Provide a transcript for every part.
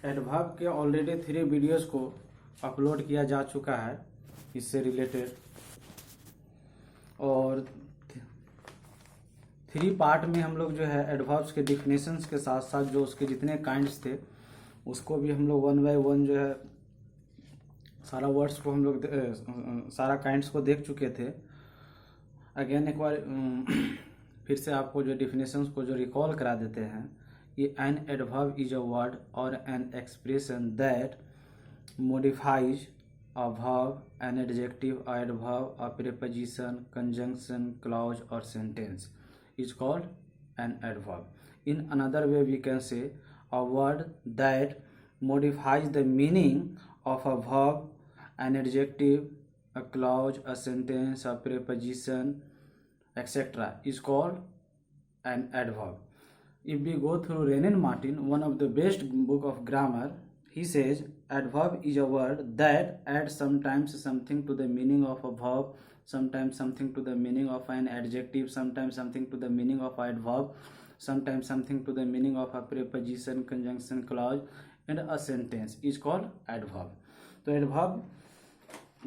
Adverb के already 3 videos को upload किया जा चुका है इससे रिलेटेड, और 3 पार्ट में हम लोग जो है एडवर्ब्स के डिफिनेशंस के साथ साथ जो उसके जितने काइंड्स थे उसको भी हम लोग 1 बाय 1 जो है सारा वर्ड्स को हम लोग सारा काइंड्स को देख चुके थे। अगेन एक बार फिर से आपको जो डिफिनेशंस को जो रिकॉल करा देते हैं। ये an adverb is a word और an expression that modifies a verb, an adjective, a adverb, a preposition, conjunction, clause or sentence is called an adverb. In another way we can say a word that modifies the meaning of a verb, an adjective, a clause, a sentence, a preposition, etc. is called an adverb. If we go through Renan Martin, one of the best book of grammar, he says adverb is a word that adds sometimes something to the meaning of a verb, sometimes something to the meaning of an adjective, sometimes something to the meaning of an adverb, sometimes something to the meaning of a preposition, conjunction, clause and a sentence is called adverb. तो adverb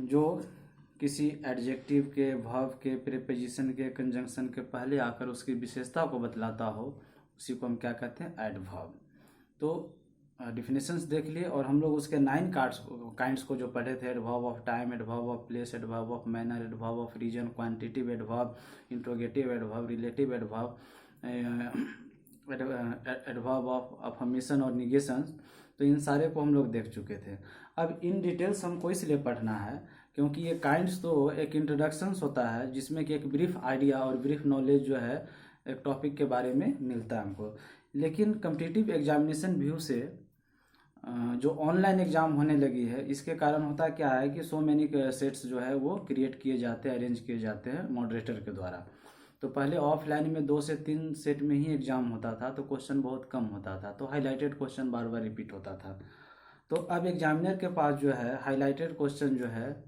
जो किसी adjective के, verb के, preposition के, conjunction के पहले आकर उसकी विशेषता को बतलाता हो उसी को हम क्या कहते हैं, एडवर्ब। तो डिफिनेशंस देख लिए और हम लोग उसके 9 काइंड्स को जो पढ़े थे, adverb of time, adverb of place, adverb of manner, adverb of reason, quantitative adverb, interrogative adverb, relative adverb, adverb of affirmation और निगेशन। तो इन सारे को हम लोग देख चुके थे। अब इन डिटेल्स हमको इसलिए पढ़ना है क्योंकि ये काइंड्स तो एक इंट्रोडक्शंस होता है जिसमें कि एक ब्रीफ आइडिया और ब्रीफ नॉलेज जो है एक टॉपिक के बारे में मिलता है हमको। लेकिन कॉम्पिटिटिव एग्जामिनेशन व्यू से जो ऑनलाइन एग्ज़ाम होने लगी है इसके कारण होता क्या है कि सो मैनी सेट्स जो है वो क्रिएट किए जाते हैं, अरेंज किए जाते हैं मॉडरेटर के द्वारा। तो पहले ऑफलाइन में 2 से 3 सेट में ही एग्ज़ाम होता था तो क्वेश्चन बहुत कम होता था, तो हाईलाइटेड क्वेश्चन बार बार रिपीट होता था। तो अब एग्जामिनर के पास जो है हाईलाइटेड क्वेश्चन जो है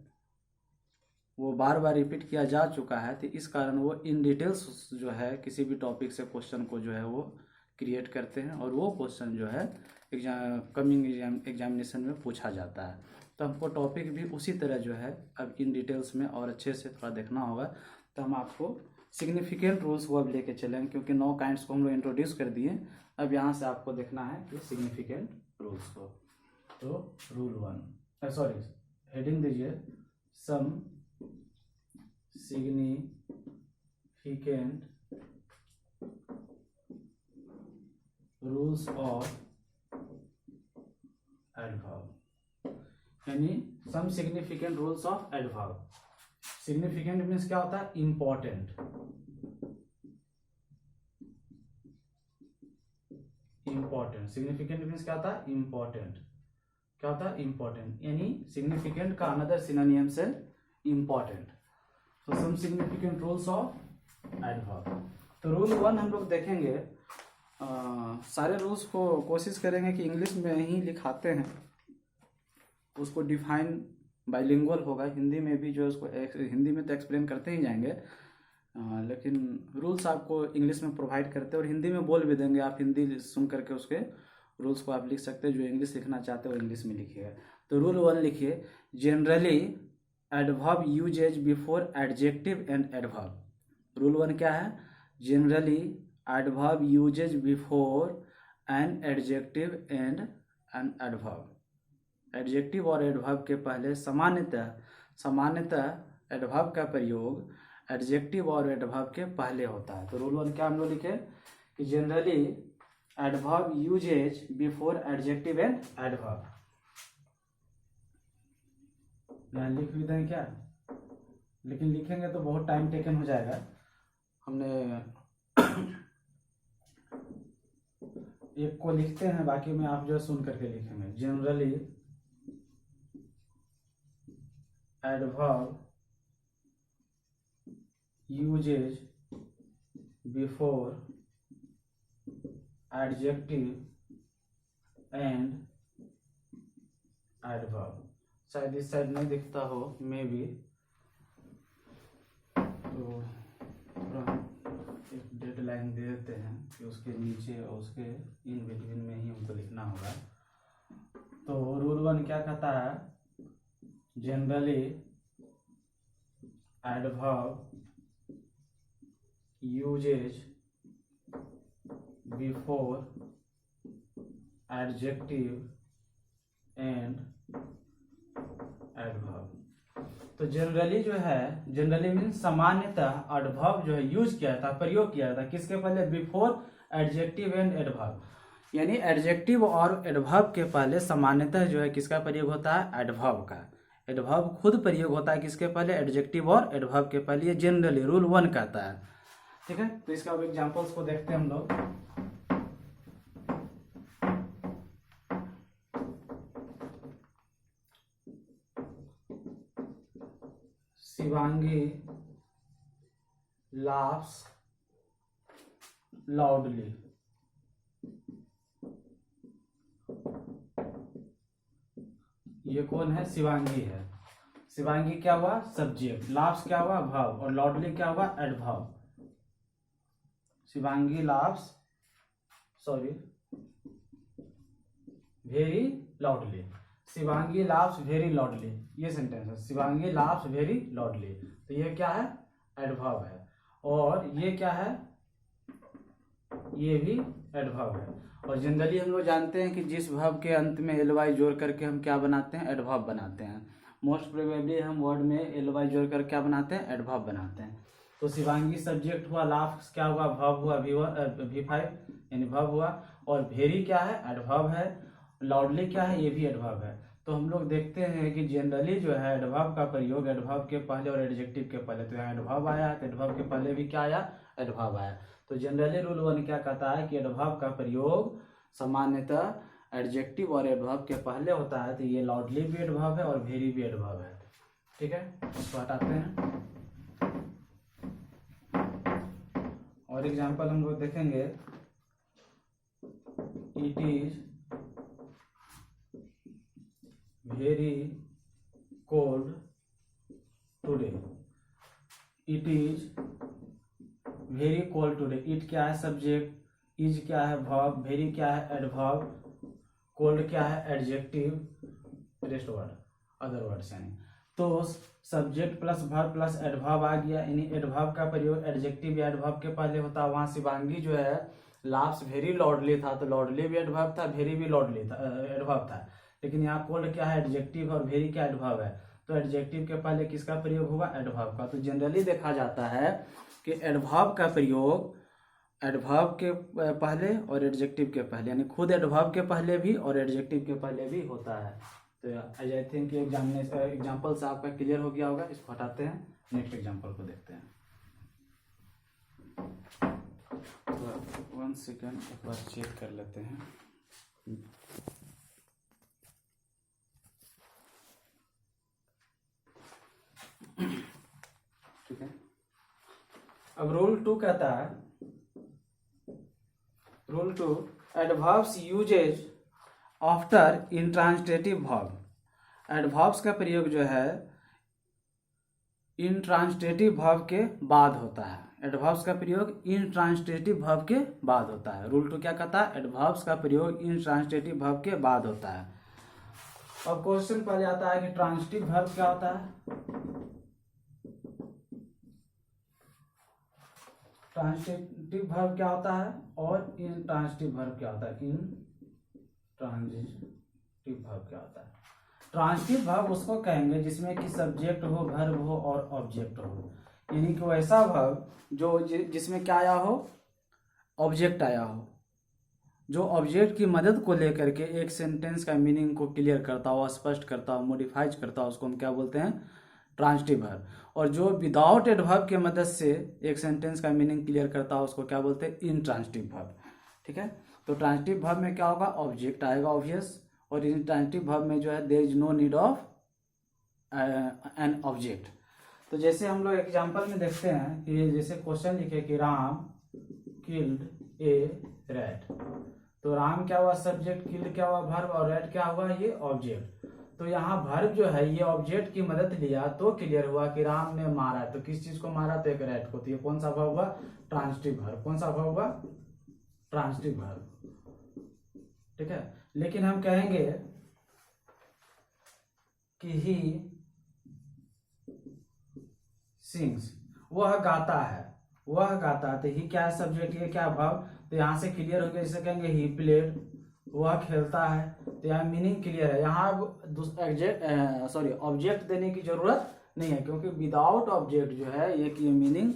वो बार बार रिपीट किया जा चुका है, तो इस कारण वो इन डिटेल्स जो है किसी भी टॉपिक से क्वेश्चन को जो है वो क्रिएट करते हैं और वो क्वेश्चन जो है कमिंग एग्जामिनेशन में पूछा जाता है। तो हमको टॉपिक भी उसी तरह जो है अब इन डिटेल्स में और अच्छे से थोड़ा देखना होगा। तो हम आपको सिग्निफिकेंट रूल्स को अब लेके चलेंगे क्योंकि 9 काइंड्स को हम लोग इंट्रोड्यूस कर दिए। अब यहाँ से आपको देखना है कि सिग्निफिकेंट रूल्स को। तो रूल 1, सॉरी हेडिंग दीजिए some significant rules of adverb, यानी some significant rules of adverb. Significant means क्या होता है, इंपॉर्टेंट। इंपॉर्टेंट सिग्निफिकेंट मीन्स क्या होता है, इंपॉर्टेंट। क्या होता है, इंपॉर्टेंट, यानी सिग्निफिकेंट का अनदर सिनोनिम से इंपॉर्टेंट। तो some significant rules of adverb. तो रूल 1 हम लोग देखेंगे। सारे रूल्स को कोशिश करेंगे कि इंग्लिश में ही लिखाते हैं, उसको डिफाइन बाइलिंगुअल होगा। हिंदी में भी जो उसको हिंदी में तो एक्सप्लेन करते ही जाएंगे, लेकिन रूल्स आपको इंग्लिश में प्रोवाइड करते हैं और हिंदी में बोल भी देंगे। आप हिंदी सुन करके उसके रूल्स को आप लिख सकते हैं। जो इंग्लिश लिखना चाहते हो इंग्लिश में लिखिएगा। तो रूल 1 लिखिए, generally adverb uses before adjective and adverb. Rule 1 क्या है, generally adverb uses before an adjective and an adverb. Adjective और एडवर्ब के पहले सामान्यतः एडवर्ब का प्रयोग एडजेक्टिव और एडवर्ब के पहले होता है। तो रूल 1 क्या हम लोग लिखे कि generally adverb uses before adjective and adverb. यहाँ लिख भी दें क्या, लेकिन लिखेंगे तो बहुत टाइम टेकन हो जाएगा। हमने एक को लिखते हैं, बाकी में आप जो सुन करके लिखेंगे। Generally adverb uses before adjective and adverb. शायद इस साइड नहीं दिखता हो, मे बी। तो एक डेडलाइन दे देते हैं कि उसके नीचे और उसके इन बिटवीन में ही हमको लिखना होगा। तो रूल 1 क्या कहता है, generally adverb uses before adjective and adverb. तो जनरली जो है, जनरली मीन्स सामान्यतः एडवर्ब जो है यूज किया जाता है, प्रयोग किया जाता है किसके पहले, बिफोर एडजेक्टिव एंड एडवर्ब। यानी एडजेक्टिव और एडवर्ब के पहले सामान्यतः जो है किसका प्रयोग होता है, एडवर्ब का। एडवर्ब खुद प्रयोग होता है किसके पहले, एडजेक्टिव और एडवर्ब के पहले। ये जनरली रूल 1 कहता है। ठीक है, तो इसका एग्जांपल्स को देखते हैं हम लोग। Shivangi laughs loudly। ये कौन है, शिवांगी है। शिवांगी क्या हुआ, सब्जेक्ट, laughs क्या हुआ, वर्ब, और loudly क्या हुआ, adverb. Shivangi laughs very loudly. Shivangi laughs very loudly, ये सेंटेंस है, शिवांगी laughs वेरी लाउडली। तो ये क्या है, एडवर्ब है। और ये क्या है, ये भी एडवर्ब है। और जनरली हम लोग जानते हैं कि जिस वर्ब के अंत में एल वाई जोड़ करके हम क्या बनाते हैं, एडवर्ब बनाते हैं। मोस्ट प्रोबेबली हम वर्ड में एल वाई जोड़ कर क्या बनाते हैं, एडवर्ब बनाते हैं। तो शिवांगी सब्जेक्ट हुआ, लाफ्स क्या हुआ, वर्ब हुआ, V5 यानी वर्ब हुआ, और वेरी क्या है, एडवर्ब है, लाउडली क्या है, ये भी एडवर्ब है। तो हम लोग देखते हैं कि जनरली जो है एडवर्ब का प्रयोग एडवर्ब के पहले और एडजेक्टिव के पहले। तो यहाँ एडवर्ब आया है तो एडवर्ब के पहले भी क्या आया, एडवर्ब आया। तो जनरली रूल 1 क्या कहता है कि एडवर्ब का प्रयोग सामान्यतः एडजेक्टिव और एडवर्ब के पहले होता है। तो ये लाउडली भी एडवर्ब है और वेरी भी एडवर्ब है। ठीक है, इसको हटाते हैं। और एग्जाम्पल हम लोग देखेंगे, it is very cold today. It is very cold today. It क्या है, सब्जेक्ट, इज क्या है, वर्ब, वेरी क्या है, एडवर्ब, कोल्ड क्या है, adjective, rest word, other words यानी। तो subject plus verb plus adverb आ गया, यानी एडवर्ब का प्रयोग एडजेक्टिव या एडवर्ब के पहले होता है। वहां शिवांगी जो है लाफ्स वेरी लाउडली था, तो लाउडली भी एडवर्ब था, वेरी भी लाउडली था, एडवर्ब था। लेकिन यहाँ कोल्ड क्या है, एडजेक्टिव, और वेरी क्या एडवर्ब है। तो एडजेक्टिव के पहले किसका प्रयोग हुआ, एडवर्ब का। तो जनरली देखा जाता है कि एडवर्ब का प्रयोग एडवर्ब के पहले और एडजेक्टिव के पहले, यानी खुद एडवर्ब के पहले भी और एडजेक्टिव के पहले भी होता है। तो आई थिंक एग्जाम्पल से आपका क्लियर हो गया होगा। इसको हटाते हैं, नेक्स्ट एग्जाम्पल को देखते हैं। तो 1 सेकेंड एक बार चेक कर लेते हैं। ठीक है, अब रूल 2 कहता है, rule 2 adverbs uses after intransitive verb. Adverbs का प्रयोग जो है इंट्रांजिटिव वर्ब के बाद होता है। एडवर्ब्स का प्रयोग इंट्रांजिटिव वर्ब के बाद होता है। रूल 2 क्या कहता है, एडवर्ब्स का प्रयोग इंट्रांजिटिव वर्ब के बाद होता है। अब क्वेश्चन पहले आता है कि ट्रांजिटिव वर्ब क्या होता है। ट्रांजिटिव वर्ब क्या होता है और इंट्रांजिटिव वर्ब क्या होता है। इंट्रांजिटिव वर्ब क्या होता है, ट्रांजिटिव वर्ब उसको कहेंगे जिसमें कि सब्जेक्ट हो, वर्ब हो और ऑब्जेक्ट हो। यानी कि वैसा वर्ब जो जिसमें क्या आया हो, ऑब्जेक्ट आया हो, जो ऑब्जेक्ट की मदद को लेकर के एक सेंटेंस का मीनिंग को क्लियर करता हो, स्पष्ट करता हो, मॉडिफाइज करता हो, उसको हम क्या बोलते हैं, ट्रांजिटिव वर्ब। और जो विदाउट एडवर्ब के मदद से एक सेंटेंस का मीनिंग क्लियर करता हो, उसको क्या बोलते हैं, इंट्रांजिटिव वर्ब। ठीक है, तो ट्रांजिटिव वर्ब में क्या होगा, ऑब्जेक्ट आएगा ऑब्वियस, और इंट्रांजिटिव वर्ब में जो है there is no need of an object. तो जैसे हम लोग एग्जांपल में देखते हैं कि जैसे क्वेश्चन लिखे कि राम किल्ड ए रैट। तो राम क्या हुआ, सब्जेक्ट, किल्ड क्या हुआ, वर्ब, और रैट क्या हुआ, ये ऑब्जेक्ट। तो यहाँ वर्ब जो है ये ऑब्जेक्ट की मदद लिया तो क्लियर हुआ कि राम ने मारा। तो किस चीज को मारा, तो एक रैट को। तो ये कौन सा वर्ब हुआ, ट्रांजिटिव वर्ब। कौन सा वर्ब हुआ, ट्रांजिटिव वर्ब। ठीक है, लेकिन हम कहेंगे कि ही सिंग्स, वह गाता है, वह गाता है। तो ही क्या है? सब्जेक्ट। ये क्या भाव? तो यहाँ से क्लियर हो गया, जैसे कहेंगे ही प्लेड, वह खेलता है। तो यहाँ मीनिंग क्लियर है। यहाँ ऑब्जेक्ट देने की जरूरत नहीं है, क्योंकि विदाउट ऑब्जेक्ट जो है एक ये मीनिंग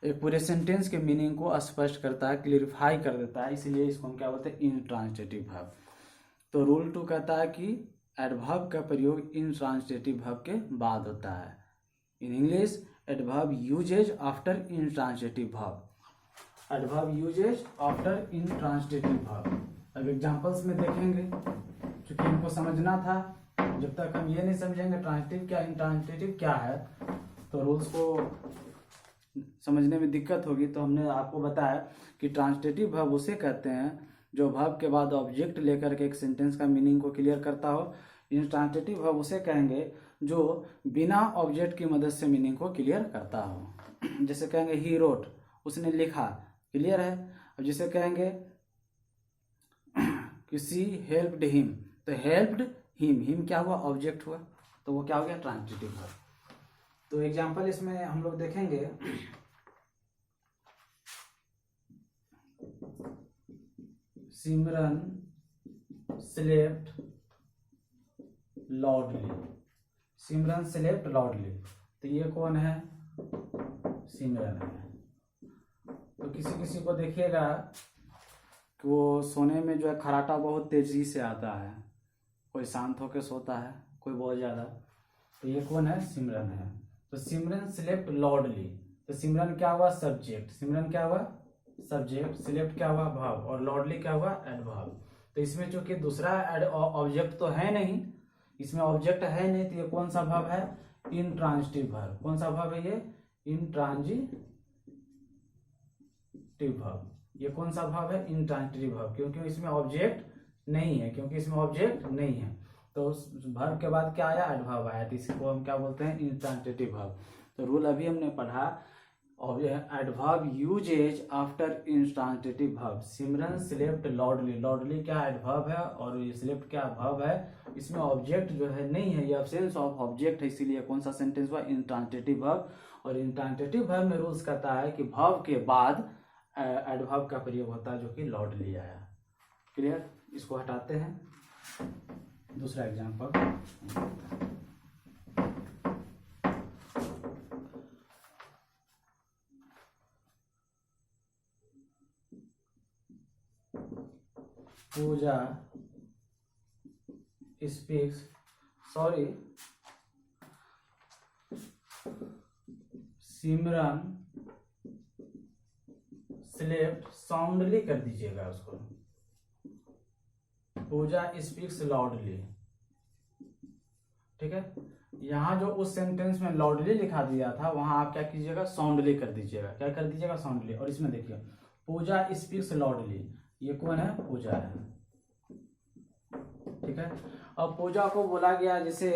एक पूरे सेंटेंस के मीनिंग को स्पष्ट करता है, क्लियरिफाई कर देता है, इसलिए इसको हम क्या बोलते हैं? Intransitive verb. तो रूल 2 कहता है कि एडवर्ब का प्रयोग इंट्रांजिटिव वर्ब के बाद होता है। In English adverb uses after intransitive verb, adverb uses after intransitive verb. अब एग्जांपल्स में देखेंगे, क्योंकि हमको समझना था, जब तक हम ये नहीं समझेंगे ट्रांजिटिव क्या इंट्रांजिटिव क्या है तो रूल्स को समझने में दिक्कत होगी। तो हमने आपको बताया कि ट्रांजिटिव वर्ब उसे कहते हैं जो वर्ब के बाद ऑब्जेक्ट लेकर के एक सेंटेंस का मीनिंग को क्लियर करता हो। इंट्रांजिटिव वर्ब उसे कहेंगे जो बिना ऑब्जेक्ट की मदद से मीनिंग को क्लियर करता हो। जैसे कहेंगे ही रोट, उसने लिखा, क्लियर है। अब जैसे कहेंगे किसी हेल्प्ड हिम, तो हेल्प्ड हिम, हिम क्या हुआ? ऑब्जेक्ट हुआ, तो वो क्या हो गया? Transitive verb. तो एग्जांपल इसमें हम लोग देखेंगे, सिमरन स्लेप्ट लाउडली, सिमरन स्लेप्ट लाउडली। तो ये कौन है? सिमरन है। तो किसी किसी को देखिएगा कि वो सोने में जो है खराटा बहुत तेजी से आता है, कोई शांत होकर सोता है, कोई बहुत ज्यादा। तो ये कौन है? सिमरन है। तो सिमरन स्लेप्ट लाउडली, तो सिमरन क्या हुआ? सब्जेक्ट, सिमरन क्या हुआ? सब्जेक्ट, स्लेप्ट क्या हुआ? भाव, और लाउडली क्या हुआ? एडवर्ब। तो इसमें चूंकि दूसरा ऑब्जेक्ट तो है नहीं, इसमें ऑब्जेक्ट है नहीं, तो ये कौन सा भाव है? Intransitive verb. कौन सा भाव है ये? Intransitive verb. ये कौन सा भाव है? इंट्रांजिटिव वर्ब, क्योंकि इसमें ऑब्जेक्ट नहीं है, क्योंकि इसमें ऑब्जेक्ट नहीं है। तो उस वर्ब के बाद क्या आया? एडवर्ब आया, तो इसको हम क्या बोलते हैं? Intransitive verb. तो रूल अभी हमने पढ़ा, adverb uses after intransitive verb. Simran slept loudly, loudly क्या एडवर्ब है और ये स्लेप्ट क्या वर्ब है। इसमें ऑब्जेक्ट जो है नहीं है, ये अब्सेंस ऑफ ऑब्जेक्ट है, इसीलिए कौन सा सेंटेंस हुआ? Intransitive verb. और इंट्रांजिटिव वर्ब में रूल्स कहता है कि वर्ब के बाद एडवर्ब का प्रयोग होता है, जो कि लाउडली आया। क्लियर? इसको हटाते हैं। दूसरा एग्जांपल, पूजा स्पीक्स, सिमरन स्लेप्ट साउंडली कर दीजिएगा उसको, पूजा स्पीक्स लाउडली। ठीक है, यहाँ जो उस सेंटेंस में लाउडली लिखा दिया था, वहां आप क्या कीजिएगा? साउंडली कर दीजिएगा। क्या कर दीजिएगा? साउंडली। और इसमें देखिए पूजा स्पीक्स लाउडली, ये कौन है? पूजा है। ठीक है, अब पूजा को बोला गया, जैसे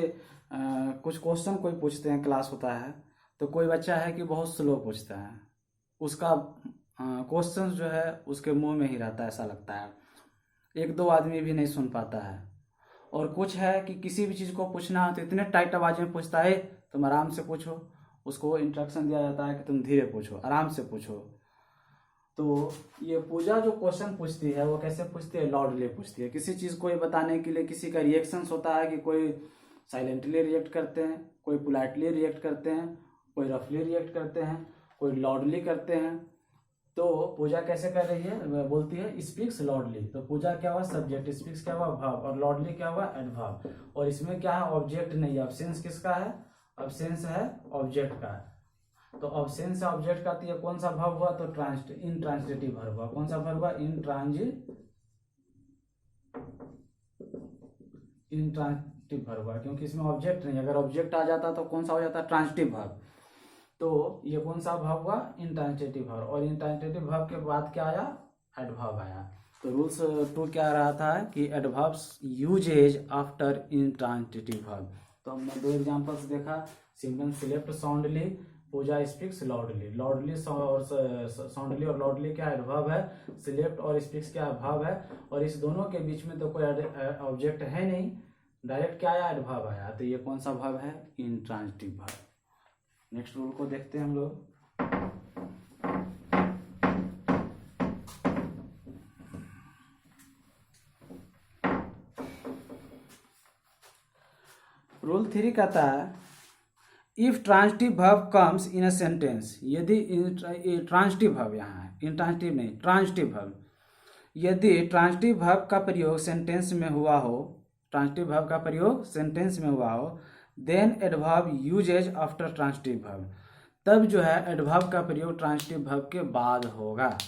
कुछ क्वेश्चन कोई पूछते हैं, क्लास होता है, तो कोई बच्चा है कि बहुत स्लो पूछता है, उसका क्वेश्चन जो है उसके मुंह में ही रहता है, ऐसा लगता है, एक दो आदमी भी नहीं सुन पाता है। और कुछ है कि किसी भी चीज़ को पूछना हो तो इतने टाइट आवाज में पूछता है, तुम आराम से पूछो, उसको इंस्ट्रक्शन दिया जाता है कि तुम धीरे पूछो, आराम से पूछो। तो ये पूजा जो क्वेश्चन पूछती है वो कैसे पूछती है? लाउडली पूछती है। किसी चीज़ को ये बताने के लिए किसी का रिएक्शंस होता है कि कोई साइलेंटली रिएक्ट करते हैं, कोई पोलाइटली रिएक्ट करते हैं, कोई रफली रिएक्ट करते हैं, कोई लाउडली करते हैं। तो पूजा कैसे कर रही है? बोलती है स्पीक्स लाउडली। तो पूजा क्या हुआ? सब्जेक्ट, स्पीक्स क्या हुआ? वर्ब, और लाउडली क्या हुआ? एडवर्ब। और इसमें क्या है? ऑब्जेक्ट नहीं है। अब्सेंस किसका है? अब्सेंस है ऑब्जेक्ट का। तो अब्सेंस है ऑब्जेक्ट का, तो ये कौन सा वर्ब हुआ? तो इंट्रांजिटिव वर्ब हुआ। कौन सा वर्ब हुआ? इंट्रांजिटिव वर्ब हुआ, क्योंकि इसमें ऑब्जेक्ट नहीं। अगर ऑब्जेक्ट आ जाता तो कौन सा हो जाता? Transitive verb. तो ये कौन सा वर्ब हुआ? Intransitive verb. और इंट्रांजिटिव वर्ब के बाद क्या आया? एडवर्ब आया। तो रूल्स 2 क्या रहा था कि adverbs uses after intransitive verb. तो हमने 2 एग्जांपल्स देखा, Simran slept soundly, Pooja speaks loudly. Loudly और साउंडली और लाउडली क्या एडवर्ब है, स्लेप्ट और स्पीक्स क्या वर्ब है। और इस दोनों के बीच में तो कोई ऑब्जेक्ट है नहीं, डायरेक्ट क्या आया, एडवर्ब आया, तो ये कौन सा वर्ब है, इंट्रांजिटिव वर्ब। नेक्स्ट रूल को देखते हैं हम लोग। रूल 3 कहता है if transitive verb comes in a sentence, यदि ट्रांजिटिव वर्ब, यहाँ है इंट्रांजिटिव नहीं, ट्रांजिटिव वर्ब, यदि ट्रांजिटिव वर्ब का प्रयोग सेंटेंस में हुआ हो, ट्रांजिटिव वर्ब का प्रयोग सेंटेंस में हुआ हो, then adverb uses after transitive verb, तब जो है एडवर्ब का प्रयोग ट्रांजिटिव वर्ब के बाद होगा।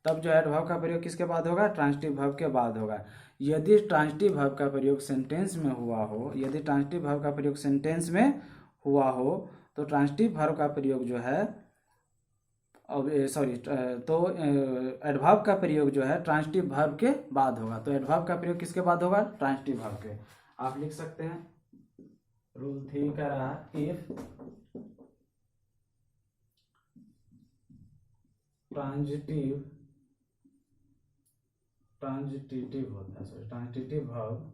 तब जो है एडवर्ब का प्रयोग किसके बाद होगा, ट्रांजिटिव वर्ब के बाद होगा। यदि ट्रांजिटिव वर्ब का प्रयोग सेंटेंस में हुआ हो, यदि ट्रांजिटिव वर्ब का प्रयोग सेंटेंस में हुआ हो, तो ट्रांजिटिव वर्ब का प्रयोग जो है तो एडवर्ब का प्रयोग जो है ट्रांजिटिव वर्ब के बाद होगा। तो एडवर्ब का प्रयोग किसके बाद होगा, ट्रांजिटिव वर्ब के। आप लिख सकते हैं रूल 3 कह रहा है इफ ट्रांजिटिव होता है, sorry transitive verb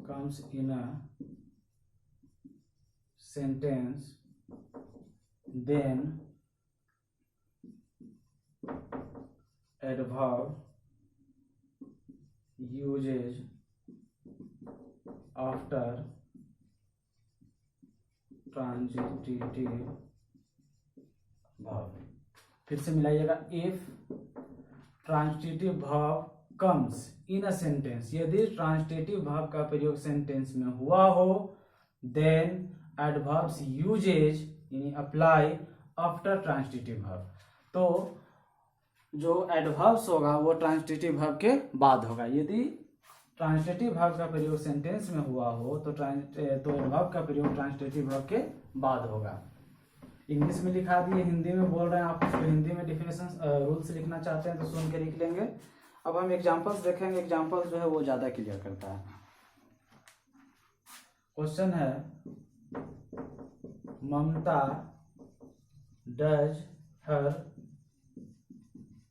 comes in a sentence, then adverb uses after transitive verb। फिर से मिलाइएगा, if transitive verb comes in a sentence, यदि ट्रांजिटिव वर्ब का प्रयोग सेंटेंस में हुआ हो, देन एडवर्ब्स यूजेज यानी अप्लाई आफ्टर ट्रांजिटिव वर्ब, तो जो एडवर्ब्स होगा वो ट्रांजिटिव वर्ब के बाद होगा। यदि ट्रांजिटिव वर्ब का प्रयोग सेंटेंस में हुआ हो तो एडवर्ब का प्रयोग ट्रांजिटिव वर्ब के बाद होगा। इंग्लिश में लिखा दिए, हिंदी में बोल रहे हैं आप, तो हिंदी में डिफिनेशन रूल्स लिखना चाहते हैं तो सुन के लिख लेंगे। अब हम एग्जांपल्स देखेंगे, एग्जांपल्स जो है वो ज़्यादा क्लियर करता है। क्वेश्चन है ममता डज हर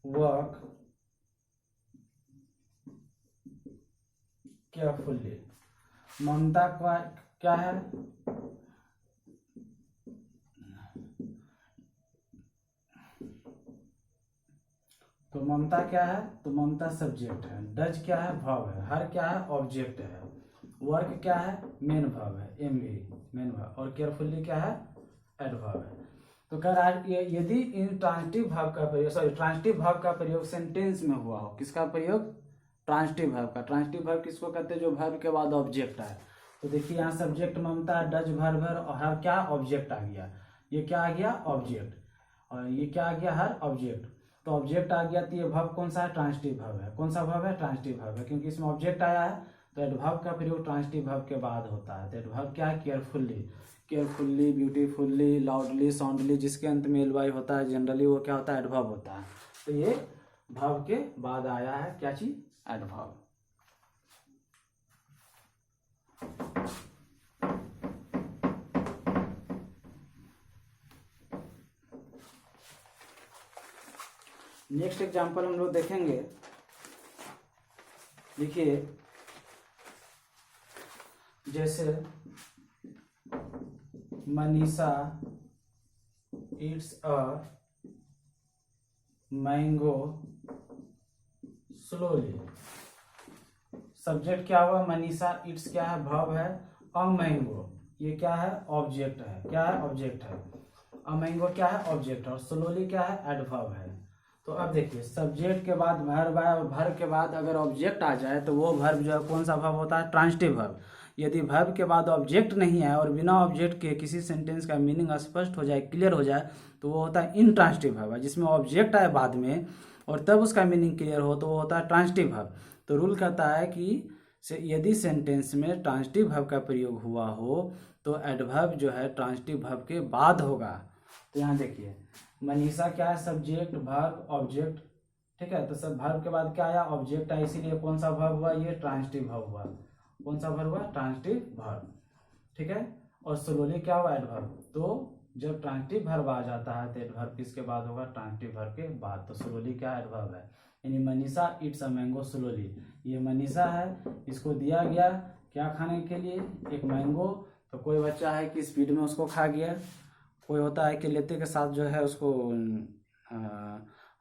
वर्क केयरफुली। ममता का क्या है, तो ममता क्या है, तो ममता सब्जेक्ट है, डज क्या है, वर्ब है, हर क्या है, ऑब्जेक्ट है, वर्क क्या है, मेन वर्ब है, एमवी मेन वर्ब, और केयरफुली क्या है, एडवर्ब है। तो कह रहा है यदि इन ट्रांजिटिव वर्ब का प्रयोग, सॉरी ट्रांजिटिव वर्ब का प्रयोग सेंटेंस में हुआ हो, किसका प्रयोग, ट्रांजिटिव वर्ब का। ट्रांजिटिव वर्ब किसको कहते हैं, जो वर्ब के बाद ऑब्जेक्ट आए। तो देखिए यहाँ सब्जेक्ट ममता, डज वर्ब है, और हर क्या, ऑब्जेक्ट आ गया, ये क्या आ गया, ऑब्जेक्ट, और ये क्या आ गया, हर ऑब्जेक्ट। तो ऑब्जेक्ट आ गया, तो ये वर्ब कौन सा है, ट्रांजिटिव वर्ब है। कौन सा वर्ब है, ट्रांजिटिव वर्ब है, क्योंकि इसमें ऑब्जेक्ट आया है, तो एडवर्ब का प्रयोग ट्रांजिटिव वर्ब के बाद होता है। तो एडवर्ब क्या है, carefully, carefully, beautifully, loudly, soundly, जिसके अंत में एल वाई होता है, जनरली वो क्या होता है, एडवर्ब होता है। तो ये वर्ब के बाद आया है क्या चीज, एडवर्ब। नेक्स्ट एग्जांपल हम लोग देखेंगे। देखिए जैसे Manisha Yeats a mango slowly. Subject क्या हुआ, मनीषा, ईट्स क्या है, वर्ब है, अ मैंगो ये क्या है, ऑब्जेक्ट है, क्या है, ऑब्जेक्ट है, अ मैंगो क्या है, ऑब्जेक्ट है, और स्लोली क्या है, एडवर्ब है। तो अब देखिए सब्जेक्ट के बाद वर्ब आए, और वर्ब के बाद अगर ऑब्जेक्ट आ जाए तो वो वर्ब जो है कौन सा वर्ब होता है, ट्रांजिटिव वर्ब। यदि वर्ब के बाद ऑब्जेक्ट नहीं है और बिना ऑब्जेक्ट के किसी सेंटेंस का मीनिंग स्पष्ट हो जाए, क्लियर हो जाए, तो वो होता है इनट्रांजिटिव वर्ब। जिसमें ऑब्जेक्ट आए बाद में और तब उसका मीनिंग क्लियर हो तो वो होता है ट्रांजिटिव वर्ब। तो रूल कहता है कि यदि सेंटेंस में ट्रांजिटिव वर्ब का प्रयोग हुआ हो तो एडवर्ब जो है ट्रांजिटिव वर्ब के बाद होगा। तो यहाँ देखिए मनीषा क्या है, सब्जेक्ट, वर्ब, ऑब्जेक्ट, ठीक है। तो सब वर्ब के बाद क्या आया, ऑब्जेक्ट आया, इसीलिए कौन सा वर्ब हुआ, ये ट्रांजिटिव वर्ब हुआ। कौन सा वर्ब हुआ, ट्रांजिटिव वर्ब, ठीक है। और स्लोली क्या हुआ, एडवर्ब। तो जब ट्रांजिटिव वर्ब आ जाता है तो एडवर्ब किसके बाद होगा, ट्रांजिटिव वर्ब के बाद। तो स्लोली क्या एडवर्ब है, यानी Manisha it's a mango slowly, ये मनीषा है, इसको दिया गया क्या खाने के लिए, एक मैंगो। तो कोई बच्चा है कि स्पीड में उसको खा गया, कोई होता है कि लेते के साथ जो है उसको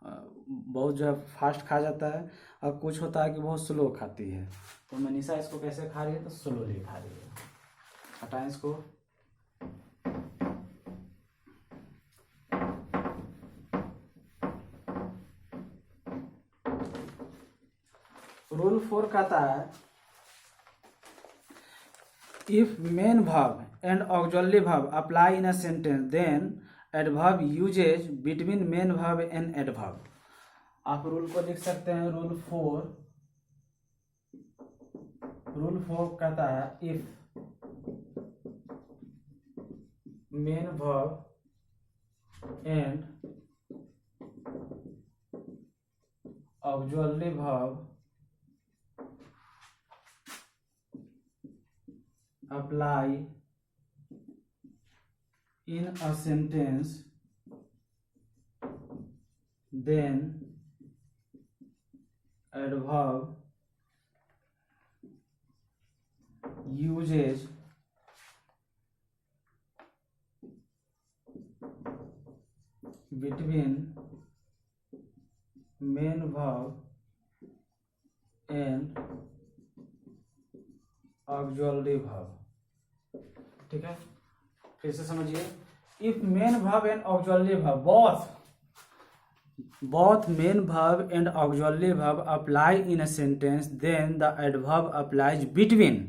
बहुत जो है फास्ट खा जाता है, और कुछ होता है कि बहुत स्लो खाती है। तो मनीषा इसको कैसे खा रही है, तो स्लोली खा रही है। हटाएं इसको। रूल 4 कहता है if main verb and auxiliary verb apply in a sentence then adverb uses between main verb and adverb. आप रूल को लिख सकते हैं, रूल 4 कहता है if main verb and auxiliary verb apply in a sentence then adverb uses between main verb and auxiliary verb. ठीक है, फिर से समझिए, if main verb and auxiliary verb both main verb and auxiliary verb apply in a sentence then the adverb applies in between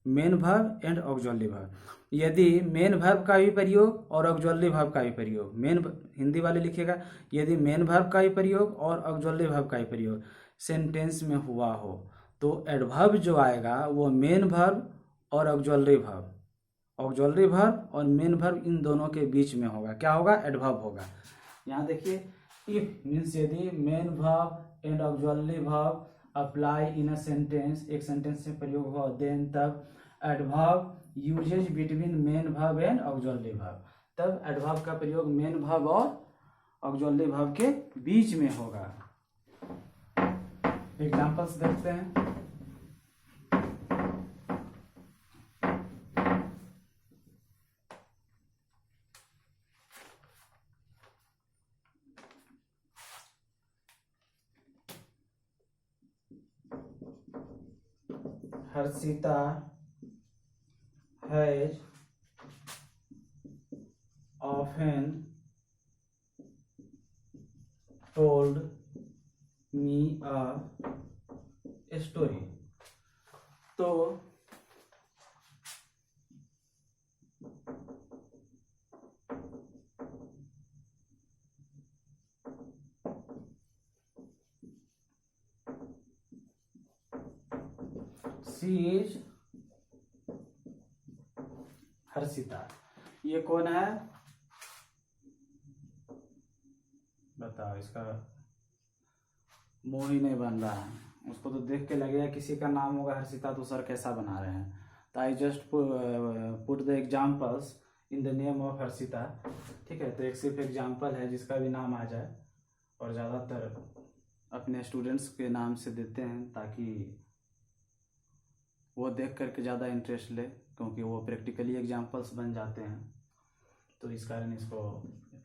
main verb and auxiliary verb। यदि main verb का भी प्रयोग और ऑक्सिलरी वर्ब का भी प्रयोग, main Hindi वाले लिखेगा, यदि मेन वर्ब का भी प्रयोग और ऑक्सिलरी वर्ब का भी प्रयोग सेंटेंस में हुआ हो तो एडवर्ब जो आएगा वो मेन वर्ब और ऑक्सिलरी वर्ब और मेन वर्ब इन दोनों के बीच में होगा। क्या होगा, एडवर्ब होगा। यहाँ देखिए, इफ मीन्स यदि main verb and auxiliary verb apply in a sentence, एक सेंटेंस में प्रयोग हो, देन तब adverb uses between main verb and auxiliary verb, तब एडवर्ब का प्रयोग मेन वर्ब और ऑक्सिलरी वर्ब के बीच में होगा। एग्जांपल्स देखते हैं। Harshita has often told me a story। तो शी इज हर्षिता, ये कौन है बताओ, इसका मुंह ही नहीं बन रहा है, उसको तो देख के लगेगा किसी का नाम होगा हर्षिता, तो सर कैसा बना रहे हैं। तो I just put the examples in the name of Harshita. ठीक है, तो एक सिर्फ एग्जाम्पल है जिसका भी नाम आ जाए, और ज़्यादातर अपने स्टूडेंट्स के नाम से देते हैं ताकि वो देख करके ज़्यादा इंटरेस्ट ले, क्योंकि वो प्रैक्टिकली एग्जाम्पल्स बन जाते हैं। तो इस कारण इसको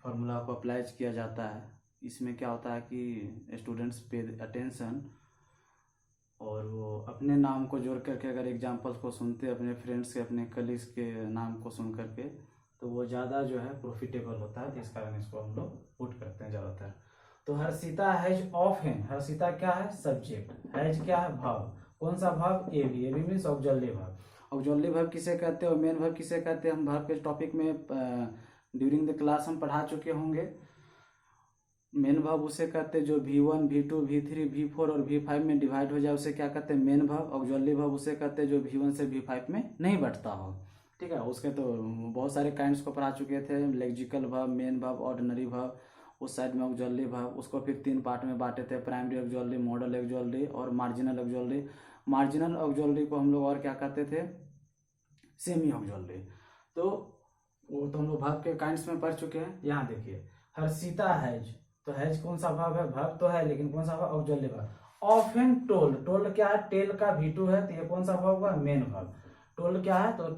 फार्मूला को अप्लाई किया जाता है। इसमें क्या होता है कि स्टूडेंट्स पे अटेंशन, और वो अपने नाम को जोड़ करके अगर एग्जाम्पल्स को सुनते, अपने फ्रेंड्स के, अपने कलीग्स के नाम को सुन करके, तो वो ज़्यादा जो है प्रॉफिटेबल होता है। तो इस कारण इसको हम लोग पुट करते हैं ज़्यादातर। तो हर्षिता हैज ऑफन, हर्षिता क्या है, सब्जेक्ट, हैज क्या है, भाव, कौन सा भाव, A B means auxiliary verb. Auxiliary verb किसे कहते हैं और मेन वर्ब किसे कहते हैं, हम वर्ब के टॉपिक में ड्यूरिंग द क्लास हम पढ़ा चुके होंगे। मेन वर्ब उसे कहते हैं जो V1, V2, V3, V4 और V5 में डिवाइड हो जाए, उसे क्या कहते हैं, मेन वर्ब। ऑक्सिलरी वर्ब उसे कहते हैं जो V1 से V5 में नहीं बढ़ता हो। ठीक है, उसके तो बहुत सारे काइंड्स को पढ़ा चुके थे, lexical verb, main verb, ordinary verb, उस साइड में ऑक्सिलरी वर्ब। उसको फिर 3 पार्ट में बांटे थे, प्राइमरी ऑक्सिलरी, मॉडल ऑक्सिलरी और मार्जिनल ऑक्सिलरी। मार्जिनल ऑक्सिलरी को हम लोग और क्या कहते थे, सेमी ऑक्सिलरी। तो वो तो हम लोग वर्ब के काइंड्स में पढ़ चुके हैं। यहाँ देखिए हर्षिता हैज, तो हैज कौन सा वर्ब है, वर्ब तो है लेकिन कौन सा verb, auxiliary verb. Often told, told क्या है, टेल का V2 है, तो ये कौन सा वर्ब हुआ, मेन वर्ब। टोल्ड क्या है, तो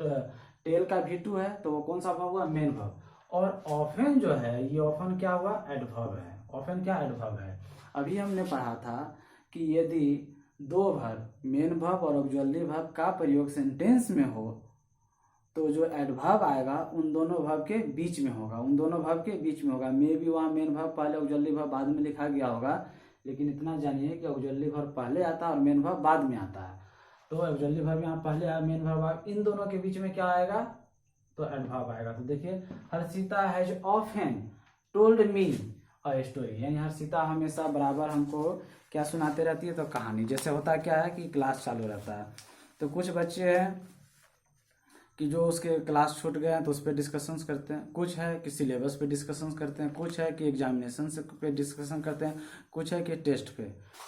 टेल का V2 है, तो वो कौन सा वर्ब हुआ, मेन वर्ब। और ऑफन जो है, ये ऑफन क्या हुआ, एडवर्ब है। ऑफन क्या, एडवर्ब है। अभी हमने पढ़ा था कि यदि दो वर्ब, मेन वर्ब और ऑक्सिलरी वर्ब का प्रयोग सेंटेंस में हो तो जो एडवर्ब आएगा उन दोनों वर्ब के बीच में होगा, उन दोनों वर्ब के बीच में होगा। मे भी वहाँ मेन वर्ब पहले ऑक्सिलरी वर्ब बाद में लिखा गया होगा, लेकिन इतना जानिए कि ऑक्सिलरी वर्ब पहले आता है और मेन वर्ब बाद में आता है। तो ऑक्सिलरी वर्ब यहाँ पहले आया, मेन वर्ब, इन दोनों के बीच में क्या आएगा, तो एडवर्ब आएगा। तो देखिए Harshita has often told me a story, यानी हर्षिता हमेशा बराबर हमको क्या सुनाते रहती है, तो कहानी। जैसे होता क्या है कि क्लास चालू रहता है, तो कुछ बच्चे हैं कि जो उसके क्लास छूट गए हैं तो उस पर डिस्कशंस करते हैं, कुछ है कि सिलेबस पे डिस्कशंस करते हैं, कुछ है कि एग्जामिनेशन से पे डिस्कशन करते हैं, कुछ है कि टेस्ट पे।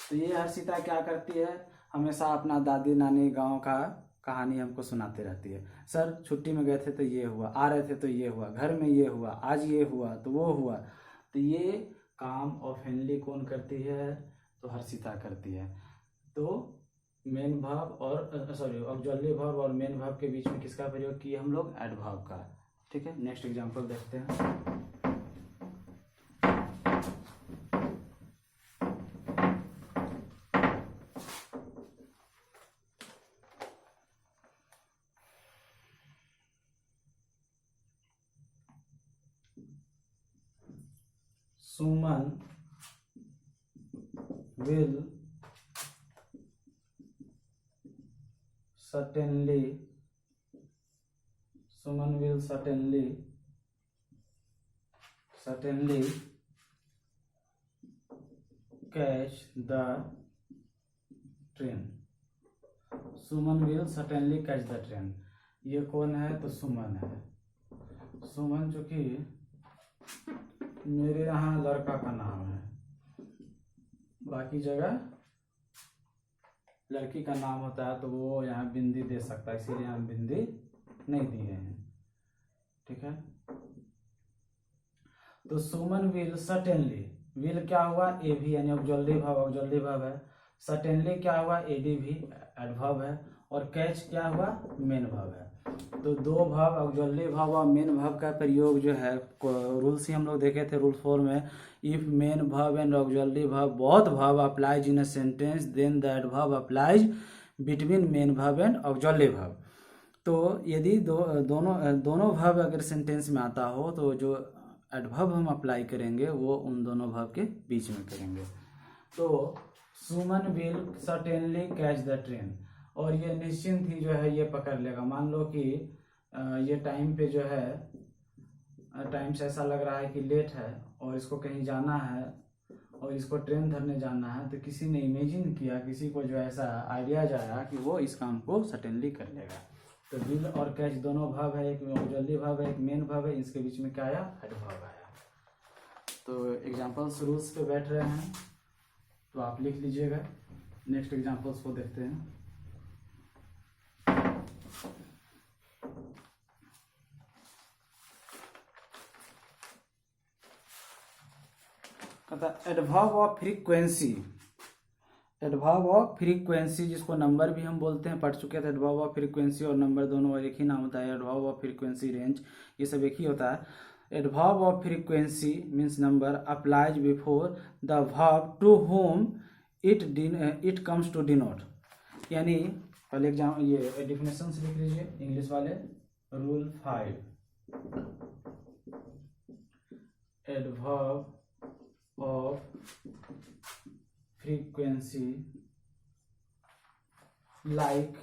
तो ये हर्षिता क्या करती है, हमेशा अपना दादी नानी गांव का कहानी हमको सुनाते रहती है। सर छुट्टी में गए थे तो ये हुआ, आ रहे थे तो ये हुआ, घर में ये हुआ, आज ये हुआ तो वो हुआ। तो ये काम ऑफेनली कौन करती है, तो हर्षिता करती है। तो मेन वर्ब और सॉरी ऑक्सिलरी वर्ब और मेन वर्ब के बीच में किसका प्रयोग किया हम लोग, एडवर्ब का। ठीक है, नेक्स्ट एग्जांपल देखते हैं। सुमन will certainly catch the train। Suman will certainly catch the train, ये कौन है, तो सुमन है। सुमन चूंकि मेरे यहाँ लड़का का नाम है, बाकी जगह लड़की का नाम होता है तो वो यहाँ बिंदी दे सकता है, इसीलिए हम बिंदी नहीं दिए हैं। ठीक है, तो सुमन विल सर्टेनली, विल क्या हुआ, ए भी यानी ऑक्सिलरी वर्ब है। सर्टेनली क्या हुआ, एडी भी एडवर्ब है। और कैच क्या हुआ, मेन वर्ब है। तो दो वर्ब, ऑक्सिलरी वर्ब और मेन वर्ब का प्रयोग जो है, रूल्स ही हम लोग देखे थे रूल 4 में। If main verb and auxiliary verb both verb applies in a sentence then the adverb applies between main verb and auxiliary verb. तो यदि दोनों वर्ब अगर सेंटेंस में आता हो तो जो एडवर्ब हम अप्लाई करेंगे वो उन दोनों वर्ब के बीच में करेंगे। तो Suman will certainly catch the train, और ये निश्चिंत ही जो है ये पकड़ लेगा। मान लो कि ये टाइम पे जो है, टाइम से ऐसा लग रहा है कि लेट है और इसको कहीं जाना है और इसको ट्रेन धरने जाना है, तो किसी ने इमेजिन किया, किसी को जो ऐसा आइडिया जाया कि वो इस काम को सर्टेनली कर लेगा। तो विल और कैच दोनों वर्ब है, एक ऑक्सिलरी वर्ब है, एक मेन वर्ब है, इसके बीच में क्या आया, एडवर्ब आया। तो एग्जांपल्स रूल्स पे बैठ रहे हैं तो आप लिख लीजिएगा। नेक्स्ट एग्जांपल्स को देखते हैं। कहता adverb of frequency, adverb of frequency जिसको नंबर भी हम बोलते हैं, पढ़ चुके थे। एडवर्ब ऑफ फ्रीक्वेंसी और नंबर दोनों एक ही नाम होता है, एडवर्ब ऑफ फ्रीक्वेंसी, रेंज, ये सब एक ही होता है। Adverb of frequency means number applies before the verb to whom it comes to denote. यानी पहले एग्जाम ये डिफिनेशन लिख लीजिए इंग्लिश वाले। Rule 5, adverb of frequency like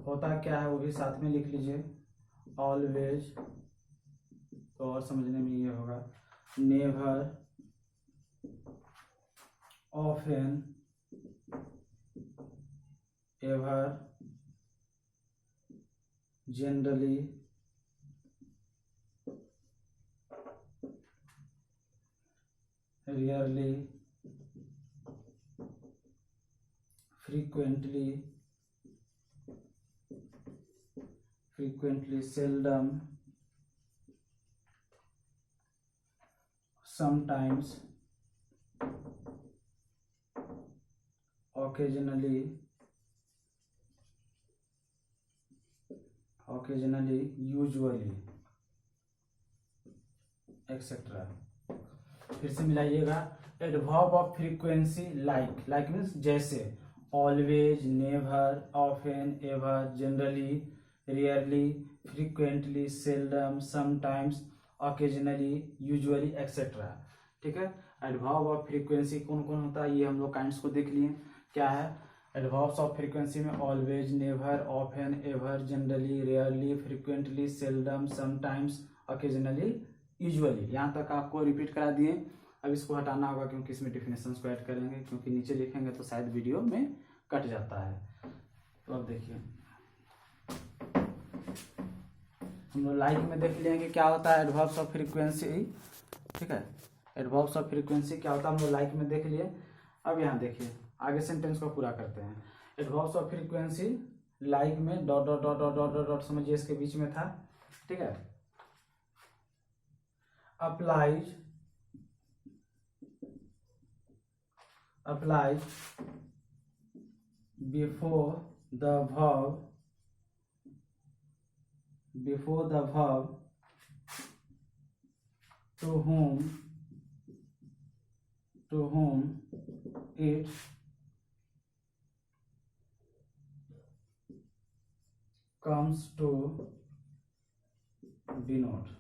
होता क्या है वो भी साथ में लिख लीजिए। ऑलवेज, तो और समझने में ये होगा। Never, often, ever, generally, rarely, frequently, seldom, sometimes, occasionally, usually, etcetera. फिर से मिलाइएगा। Adverb of frequency like means जैसे, always, never, often, ever, generally, rarely, frequently, seldom, sometimes, occasionally, usually, etcetera. ठीक है। एडवर्ब ऑफ फ्रीक्वेंसी कौन कौन होता है, ये हम लोग काइंड्स को देख लिए। क्या है एडवर्ब्स ऑफ फ्रीक्वेंसी में? Always, never, often, ever, generally, rarely, frequently, seldom, sometimes, occasionally, usually. यहाँ तक आपको रिपीट करा दिए। अब इसको हटाना होगा क्योंकि इसमें डिफिनेशंस को ऐड करेंगे, क्योंकि नीचे लिखेंगे तो शायद वीडियो में कट जाता है। तो अब देखिए, हम लोग लाइक में देख लेंगे क्या होता है एडवर्ब्स ऑफ फ्रीक्वेंसी। ठीक है, एडवर्ब्स ऑफ फ्रीक्वेंसी क्या होता है हम लोग लाइक में देख लिए। अब यहाँ देखिए, आगे सेंटेंस को पूरा करते हैं। एडवर्ब्स ऑफ फ्रीक्वेंसी लाइक में dot dot dot dot dot dot समझिए इसके बीच में था। ठीक है। Applies before the verb to whom it comes to denote।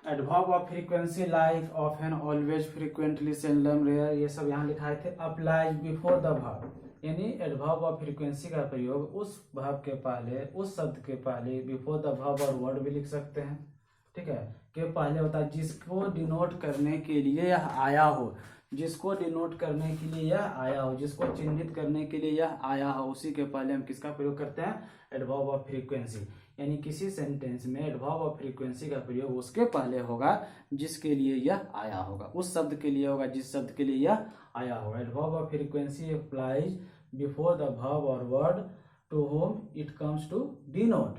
Adverb of frequency like, often, always, frequently, seldom, rare, ये सब यहाँ लिखाए थे। अप्लाइज बिफोर द वर्ब, यानी एडवर्ब ऑफ फ्रीक्वेंसी का प्रयोग उस वर्ब के पहले, उस शब्द के पहले, बिफोर द वर्ब और वर्ड भी लिख सकते हैं। ठीक है, के पहले होता है जिसको डिनोट करने के लिए यह आया हो, जिसको डिनोट करने के लिए यह आया हो, जिसको चिन्हित करने के लिए यह आया हो, उसी के पहले हम किसका प्रयोग करते हैं? Adverb of frequency. यानी किसी सेंटेंस में एडवर्ब ऑफ फ्रीक्वेंसी का प्रयोग उसके पहले होगा जिसके लिए यह आया होगा, उस शब्द के लिए होगा जिस शब्द के लिए यह आया होगा। Adverb of frequency applies before the verb और word to whom it comes to denote,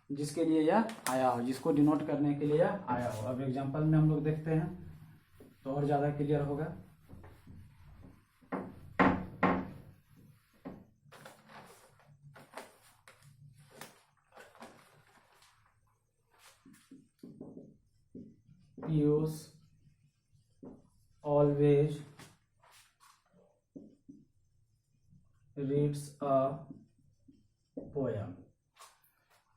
जिसके लिए यह आया हो, जिसको डिनोट करने के लिए यह आया हो। अब एग्जांपल में हम लोग देखते हैं तो और ज्यादा क्लियर होगा। Piyush always reads a poem।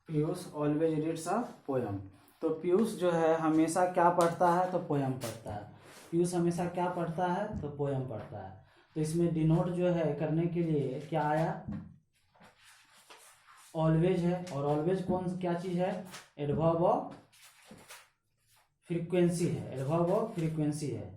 Piyush always reads a poem. तो पीयूष जो है हमेशा क्या पढ़ता है? तो पोयम पढ़ता है। पीयूष हमेशा क्या पढ़ता है? तो पोयम पढ़ता है। तो इसमें डिनोट जो है करने के लिए क्या आया? ऑलवेज है। और ऑलवेज कौन क्या चीज है? एडवर्ब ऑफ फ्रीक्वेंसी है, एडवर्ब ऑफ फ्रीक्वेंसी है।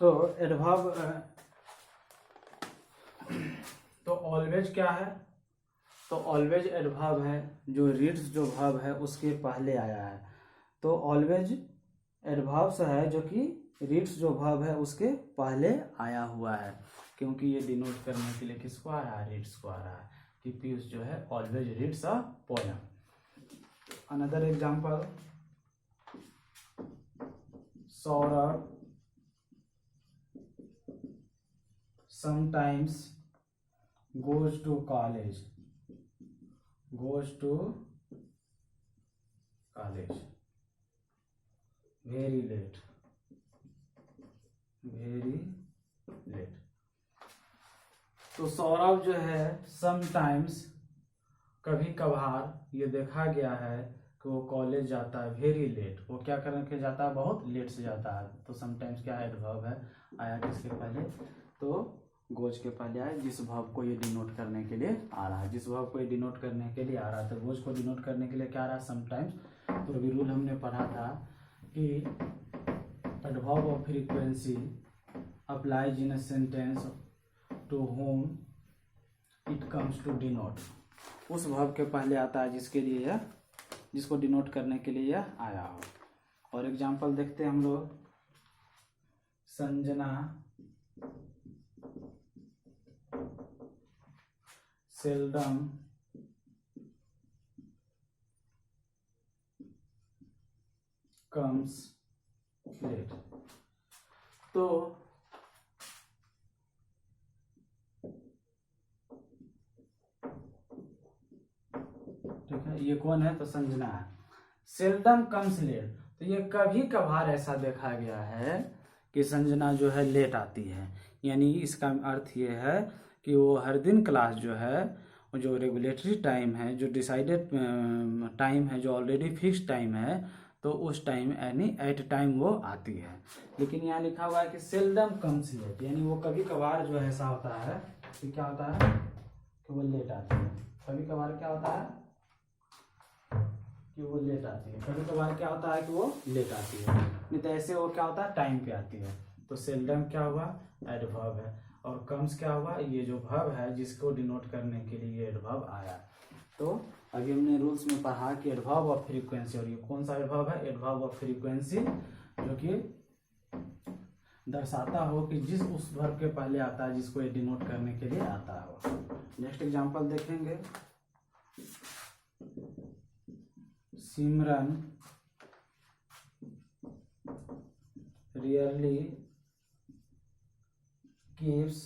तो एडवर्ब तो ऑलवेज क्या है? तो ऑलवेज एडवर्ब है जो रीड्स जो वर्ब है उसके पहले आया है। तो ऑलवेज एडवर्ब्स है जो कि रीड्स जो वर्ब है उसके पहले आया हुआ है, क्योंकि ये डिनोट करने के लिए किसको आ रहा है? रीड्स को आ रहा है कि पीयूष जो है always reads a poem. Another example, Saurabh sometimes goes to college very late। तो सौरभ जो है समटाइम्स कभी कभार ये देखा गया है कि वो कॉलेज जाता है वेरी लेट, वो क्या करके जाता है? बहुत लेट से जाता है। तो समटाइम्स क्या एडवर्ब है? आया किसके पहले? तो गोज के पहले आया जिस वर्ब को ये डिनोट करने के लिए आ रहा है, जिस वर्ब को ये डिनोट करने के लिए आ रहा है। तो गोज को डिनोट करने के लिए क्या आ रहा है? समटाइम्स। तो अभी रूल हमने पढ़ा था कि adverb of frequency applies in a sentence to whom it comes to denote. उस वर्ब के पहले आता है जिसके लिए यह, जिसको डिनोट करने के लिए यह आया हो। और एग्जाम्पल देखते हैं हम लोग। Sanjana seldom comes late. तो ठीक है, ये कौन है? तो संजना है। सेल्डम कम्स लेट, तो ये कभी कभार ऐसा देखा गया है कि संजना जो है लेट आती है। यानी इसका अर्थ ये है कि वो हर दिन क्लास जो है, वो जो रेगुलेटरी टाइम है, जो डिसाइडेड टाइम है, जो ऑलरेडी फिक्स टाइम है, तो उस टाइम यानी एट टाइम वो आती है। लेकिन यहाँ लिखा हुआ है कि सेल्डम कम्स लेट, यानी वो कभी कभार जो है ऐसा होता है कि क्या होता है कि वो लेट आती है। कभी कभार क्या होता है कि वो लेट आती है। कभी कभार क्या होता है कि वो लेट आती है, नहीं तो ऐसे वो क्या होता है टाइम पे आती है। तो सेल्डम क्या हुआ? एडवर्ब है। और कम्स क्या हुआ? ये जो वर्ब है जिसको डिनोट करने के लिए एडवर्ब आया। तो अभी हमने रूल्स में पढ़ा कि एडवर्ब ऑफ फ्रीक्वेंसी, और ये कौन सा एडवर्ब है? एडवर्ब ऑफ फ्रीक्वेंसी, जो कि दर्शाता हो कि जिस उस वर्ब के पहले आता है जिसको ये डिनोट करने के लिए आता हो। नेक्स्ट एग्जांपल देखेंगे। Simran rarely keeps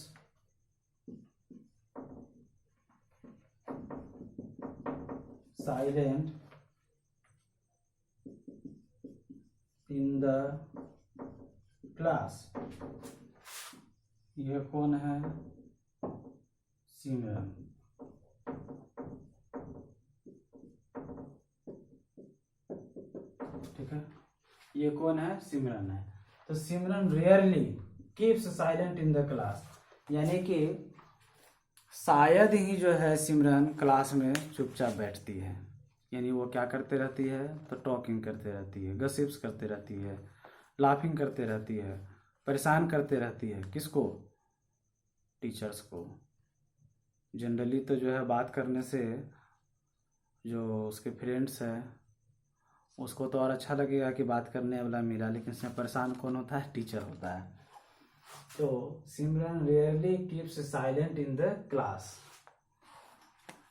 silent in the class. ये कौन है? सिमरन। ठीक है, ये कौन है? सिमरन है। तो Simran rarely keeps silent in the class, यानी कि शायद ही जो है सिमरन क्लास में चुपचाप बैठती है। यानी वो क्या करते रहती है? तो टॉकिंग करते रहती है, गसिप्स करते रहती है, लाफिंग करते रहती है, परेशान करते रहती है। किसको? टीचर्स को। जनरली तो जो है बात करने से जो उसके फ्रेंड्स हैं उसको तो और अच्छा लगेगा कि बात करने वाला मिला, लेकिन इसमें परेशान कौन होता है? टीचर होता है। तो Simran rarely keeps silent in the class,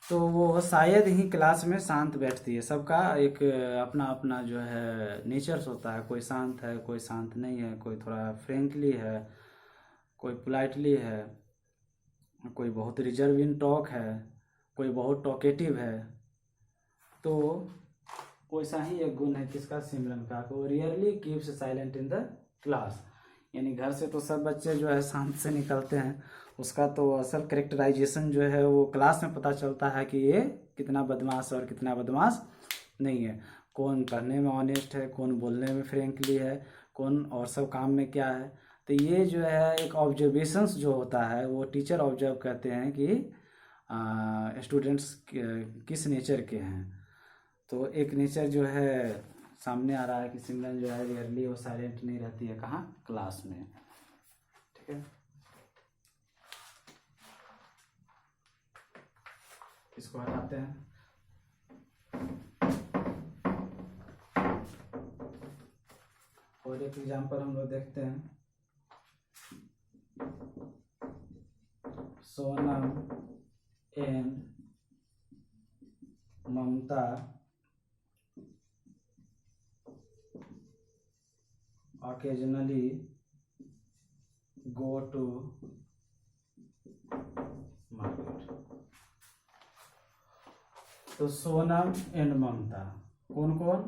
तो वो शायद ही क्लास में शांत बैठती है। सबका एक अपना अपना जो है नेचर्स होता है, कोई शांत है, कोई शांत नहीं है, कोई थोड़ा फ्रेंकली है, कोई पोलाइटली है, कोई बहुत रिजर्व इन टॉक है, कोई बहुत टॉकेटिव है। तो वैसा ही एक गुण है किसका? सिमरन का। वो rarely keeps silent in the class, यानी घर से तो सब बच्चे जो है शांत से निकलते हैं, उसका तो असल करेक्टराइजेशन जो है वो क्लास में पता चलता है कि ये कितना बदमाश और कितना बदमाश नहीं है, कौन पढ़ने में ऑनेस्ट है, कौन बोलने में फ्रेंकली है, कौन और सब काम में क्या है। तो ये जो है एक ऑब्जर्वेशंस जो होता है वो टीचर ऑब्जर्व करते हैं कि स्टूडेंट्स किस नेचर के हैं। तो एक नेचर जो है सामने आ रहा है कि सिमरन जो है रियरली वो साइलेंट नहीं रहती है। कहाँ? क्लास में। ठीक है, इसको हटाते हैं। और एक एग्जांपल हम लोग देखते हैं। Sonam and Mamta occasionally go to market। तो सोनम एंड ममता कौन कौन?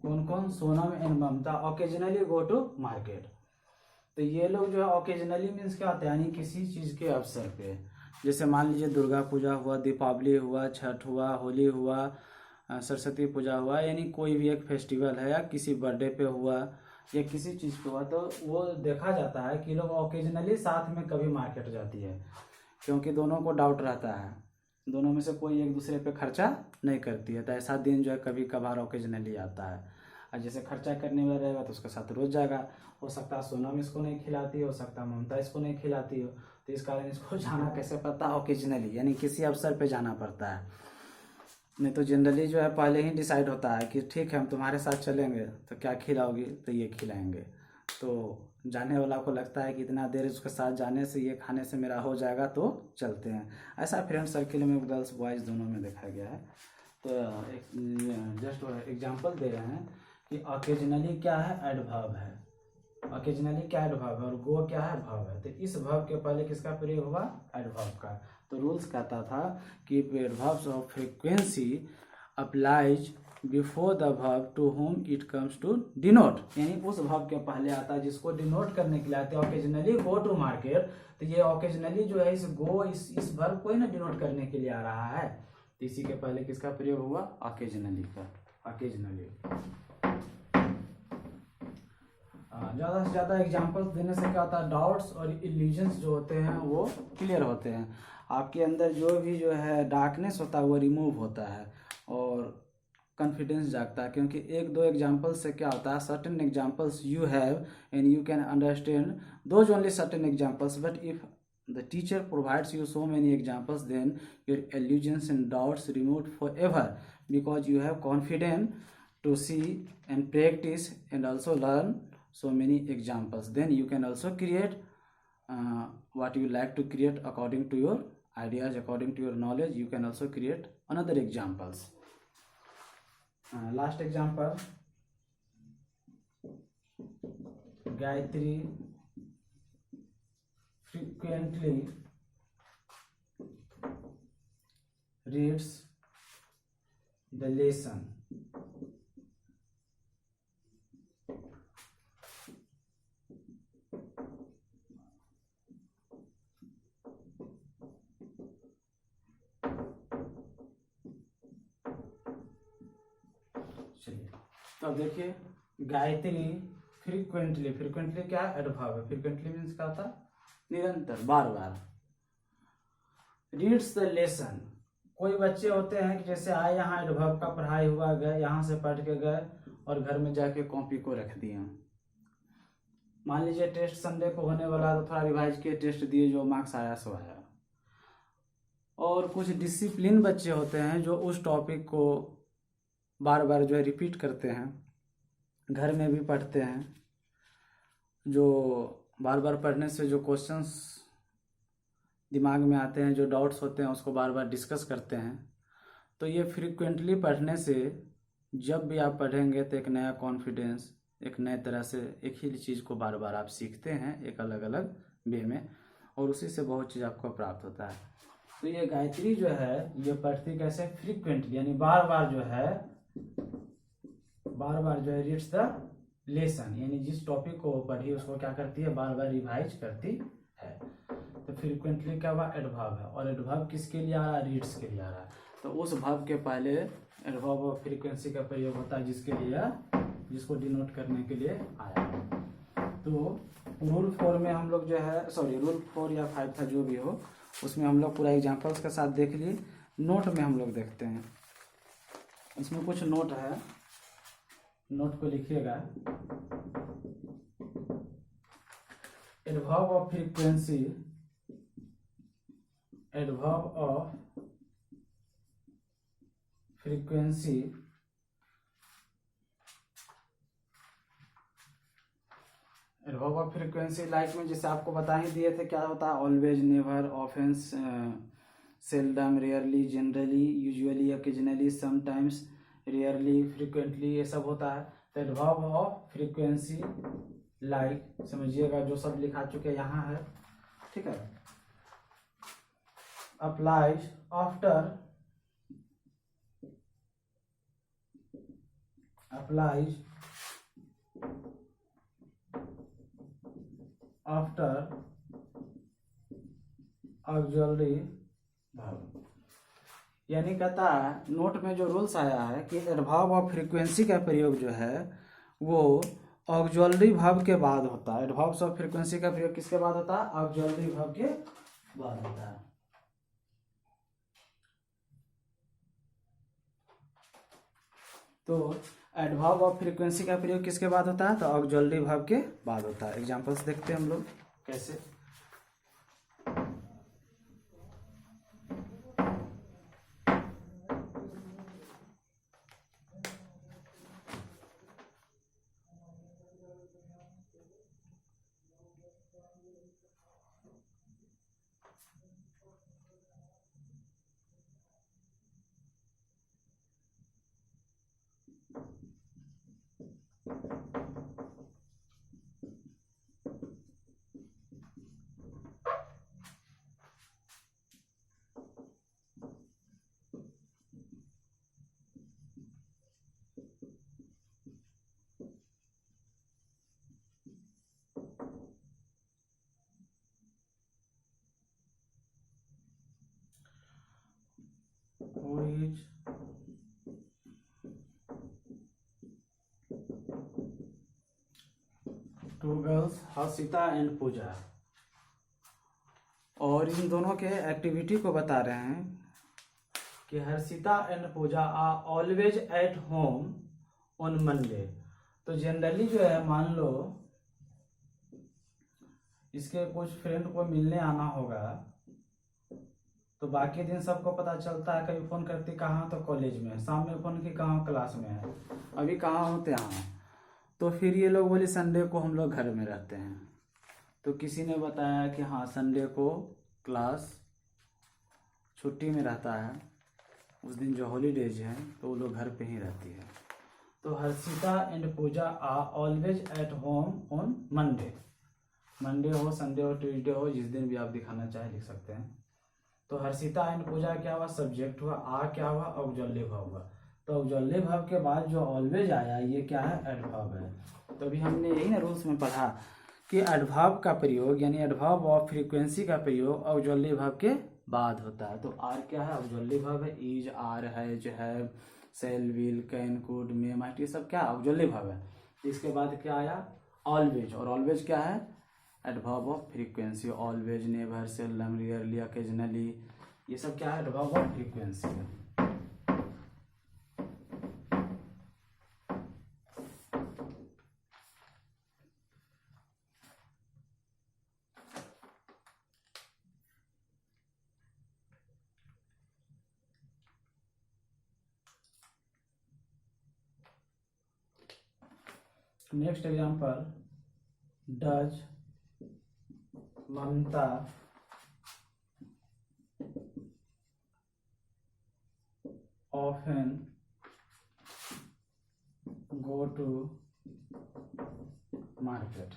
कौन कौन? Sonam and Mamta occasionally go to market. तो ये लोग जो है ऑकेजनली मीन्स क्या होता है? यानी किसी चीज के अवसर पे, जैसे मान लीजिए दुर्गा पूजा हुआ, दीपावली हुआ, छठ हुआ, होली हुआ, सरस्वती पूजा हुआ, यानी कोई भी एक फेस्टिवल है, या किसी बर्थडे पे हुआ या किसी चीज़ पे हुआ, तो वो देखा जाता है कि लोग ओकेजनली साथ में कभी मार्केट जाती है, क्योंकि दोनों को डाउट रहता है, दोनों में से कोई एक दूसरे पे खर्चा नहीं करती है। तो ऐसा दिन जो है कभी कभार ओकेजनली आता है। और जैसे खर्चा करने वाला रहेगा तो उसके साथ रोज जाएगा। हो सकता है सोनम इसको नहीं खिलाती हो सकता है ममता इसको नहीं खिलाती हो, तो इस कारण इसको जाना कैसे पड़ता है, ओकेजनली, यानी किसी अवसर पे जाना पड़ता है। नहीं तो जनरली जो है पहले ही डिसाइड होता है कि ठीक है हम तुम्हारे साथ चलेंगे तो क्या खिलाओगी, तो ये खिलाएंगे। तो जाने वाला को लगता है कि इतना देर उसके साथ जाने से, ये खाने से मेरा हो जाएगा तो चलते हैं। ऐसा फ्रेंड सर्किल में गर्ल्स बॉयज़ दोनों में देखा गया है। तो एक जस्ट एग्जांपल दे रहे हैं कि ऑकेजनली क्या है, एडवर्ब है। ऑकेजनली क्या एडवर्ब है और गो क्या है, वर्ब है। तो इस वर्ब के पहले किसका प्रयोग हुआ, एडवर्ब का। तो रूल्स कहता था कि adverbs of frequency applies before the verb to whom it comes to denote, यानी उस वर्ब के पहले आता है जिसको डिनोट करने के लिए आते हैं। ऑकेजनली गो टू मार्केट, तो ये ऑकेजनली जो है इस गो इस वर्ब को ही ना डिनोट करने के लिए आ रहा है, तो इसी के पहले किसका प्रयोग हुआ, ऑकेजनली का। ऑकेजनली ज़्यादा से ज़्यादा एग्जांपल्स देने से क्या होता है, डाउट्स और इल्यूजन्स जो होते हैं वो क्लियर होते हैं। आपके अंदर जो है डार्कनेस होता है वो रिमूव होता है और कॉन्फिडेंस जागता है। क्योंकि एक दो एग्जांपल्स से क्या होता है, certain examples you have and you can understand those only certain examples, but if the teacher provides you so many examples, then your illusions and doubts removed forever, because you have confidence to see and practice and also learn so many examples. Then you can also create what you like to create according to your ideas, according to your knowledge. You can also create another examples. Last example, Gayatri frequently reads the lesson. चलिए तो अब देखिए, Gayatri frequently, frequently क्या है, adverb है। Frequently means क्या होता है, निरंतर, बार बार। रीड्स द लेसन, कोई बच्चे होते हैं कि जैसे आए यहाँ एडवर्ब का पढ़ाई हुआ, गए यहाँ से पढ़ के गए और घर में जाके कॉपी को रख दिए। मान लीजिए टेस्ट संडे को होने वाला तो थोड़ा रिवाइज किए, टेस्ट दिए, जो मार्क्स आया सो आया। और कुछ डिसिप्लिन बच्चे होते हैं जो उस टॉपिक को बार बार जो है रिपीट करते हैं, घर में भी पढ़ते हैं, जो बार बार पढ़ने से जो क्वेश्चंस दिमाग में आते हैं, जो डाउट्स होते हैं उसको बार बार डिस्कस करते हैं। तो ये फ्रीक्वेंटली पढ़ने से जब भी आप पढ़ेंगे तो एक नया कॉन्फिडेंस, एक नए तरह से एक ही चीज़ को बार बार आप सीखते हैं एक अलग अलग वे में, और उसी से बहुत चीज़ आपको प्राप्त होता है। तो ये गायत्री जो है ये पढ़ती कैसे, फ्रीक्वेंटली, यानी बार बार जो है रीड्स द लेसन, यानी जिस टॉपिक को पढ़ी उसको क्या करती है, बार बार रिवाइज करती है। तो फ्रीक्वेंटली क्या हुआ, एडवर्ब है। और एडवर्ब किसके लिए आ रहा है, रीड्स के लिए आ रहा है। तो उस वर्ब के पहले एडवर्ब ऑफ फ्रीक्वेंसी का प्रयोग होता है जिसके लिए, जिसको डिनोट करने के लिए आया। तो रूल 4 में हम लोग जो है, सॉरी रूल 4 या 5 था जो भी हो, उसमें हम लोग पूरा एग्जांपल्स के साथ देख लिए। नोट में हम लोग देखते हैं, इसमें कुछ नोट है, नोट को लिखिएगा। Adverb of frequency, adverb of frequency adverb of frequency like में जैसे आपको बता ही दिए थे क्या होता है, always, never, offence, seldom, rarely, generally, usually, occasionally, sometimes, rarely, frequently, ये सब होता है। तो एडवर्ब ऑफ फ्रीक्वेंसी लाइक समझिएगा, जो सब लिखा चुके यहाँ है, ठीक है। Applies after, applies after auxiliary verb, यानी कहता है नोट में जो रूल्स आया है कि एडवर्ब ऑफ फ्रीक्वेंसी का प्रयोग जो है वो ऑक्सिलरी वर्ब के बाद होता है। एडवर्ब्स ऑफ फ्रीक्वेंसी का प्रयोग किसके बाद होता है, ऑक्सिलरी वर्ब के बाद होता है। तो एडवर्ब ऑफ फ्रीक्वेंसी का प्रयोग किसके बाद होता है? तो ऑक्सिलरी वर्ब के बाद होता है। एग्जांपल्स देखते हैं हम लोग कैसे। Which two girls Harshita and Pooja, और इन दोनों के एक्टिविटी को बता रहे हैं कि Harshita and Pooja are always at home on Monday. तो जनरली जो है, मान लो इसके कुछ फ्रेंड को मिलने आना होगा, तो बाकी दिन सबको पता चलता है, कभी फोन करती कहाँ, तो कॉलेज में, शाम में फोन की कहाँ, क्लास में है, अभी कहाँ होते हैं। तो फिर ये लोग बोले संडे को हम लोग घर में रहते हैं। तो किसी ने बताया कि हाँ संडे को क्लास छुट्टी में रहता है, उस दिन जो हॉलीडेज हैं तो वो लोग घर पे ही रहती है। तो Harshita and Pooja are always at home on Monday. Monday हो, संडे हो, ट्यूसडे हो, जिस दिन भी आप दिखाना चाहे लिख सकते हैं। तो हर्षिता एंड पूजा क्या हुआ? सब्जेक्ट हुआ। आ क्या हुआ? ऑक्सिलरी वर्ब हुआ। तो ऑक्सिलरी वर्ब के बाद जो ऑलवेज आया, ये क्या है? एडवर्ब है। तो अभी हमने यही ना रूल्स में पढ़ा कि एडवर्ब का प्रयोग यानी एडवर्ब ऑफ फ्रीक्वेंसी का प्रयोग ऑक्सिलरी वर्ब के बाद होता है। तो आर क्या है? ऑक्सिलरी वर्ब है। इज, आर, है, जो है, shall, will, can, could, may, might, ये सब क्या है? ऑक्सिलरी वर्ब है। इसके बाद क्या आया? ऑलवेज। और ऑलवेज क्या है? Adverb of frequency. Always, never, seldom, rarely, occasionally, ये सब क्या है? एडवर्ब ऑफ फ्रीक्वेंसी है। Next example, does Mamta often go to market।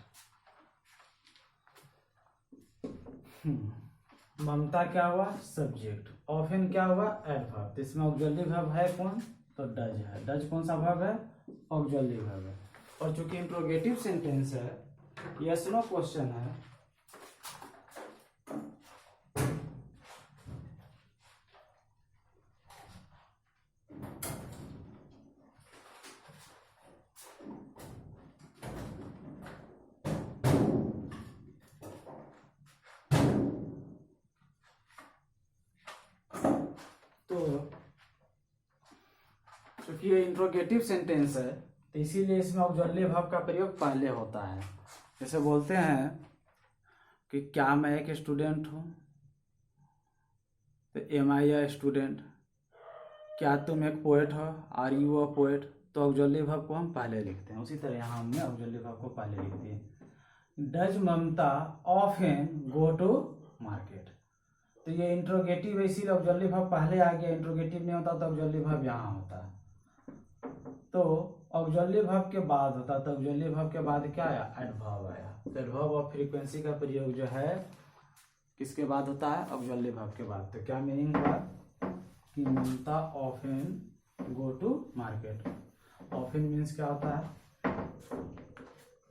ममता क्या हुआ? सब्जेक्ट। ऑफन क्या हुआ? एडवर्ब। तो इसमें ऑक्सिलरी वर्ब है कौन? तो डज है। डज कौन सा वर्ब है? ऑक्सिलरी वर्ब है। और चूंकि इंट्रोगेटिव सेंटेंस है, यस नो क्वेश्चन है, तो क्योंकि ये इंट्रोगेटिव सेंटेंस है, तो इसीलिए इसमें ऑक्सिलरी वर्ब का प्रयोग पहले होता है। जैसे बोलते हैं कि क्या मैं एक स्टूडेंट हूँ, तो एम आई अ स्टूडेंट। क्या तुम एक पोएट हो? Are you a poet. तो ऑक्सिलरी वर्ब को हम पहले लिखते हैं। उसी तरह यहाँ हमने ऑक्सिलरी वर्ब को पहले लिख दिए। Does Mamta often go to market. तो ये इंट्रोगेटिव है, इसीलिए ऑक्सिलरी वर्ब पहले आ गया। इंट्रोगेटिव नहीं होता तो ऑक्सिलरी वर्ब यहाँ होता। तो ऑक्सिलरी वर्ब के बाद होता, तो ऑक्सिलरी वर्ब के बाद क्या आया? एडवर्ब आया। तो एडवर्ब ऑफ फ्रीक्वेंसी का प्रयोग जो है किसके बाद होता है? ऑक्सिलरी वर्ब के बाद। तो क्या मीनिंग हुआ कि Mamta often go to market. Often means क्या होता है?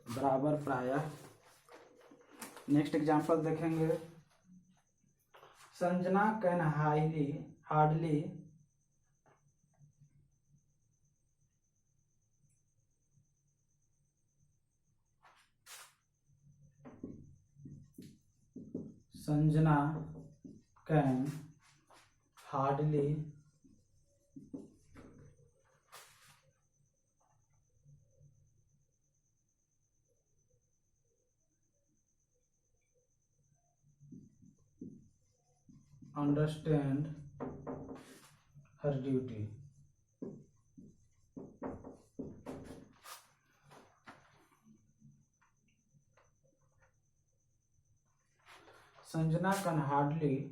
बराबर, प्रायः। नेक्स्ट एग्जांपल देखेंगे, Sanjana can hardly Sanjana can hardly understand her duty. Sanjana can hardly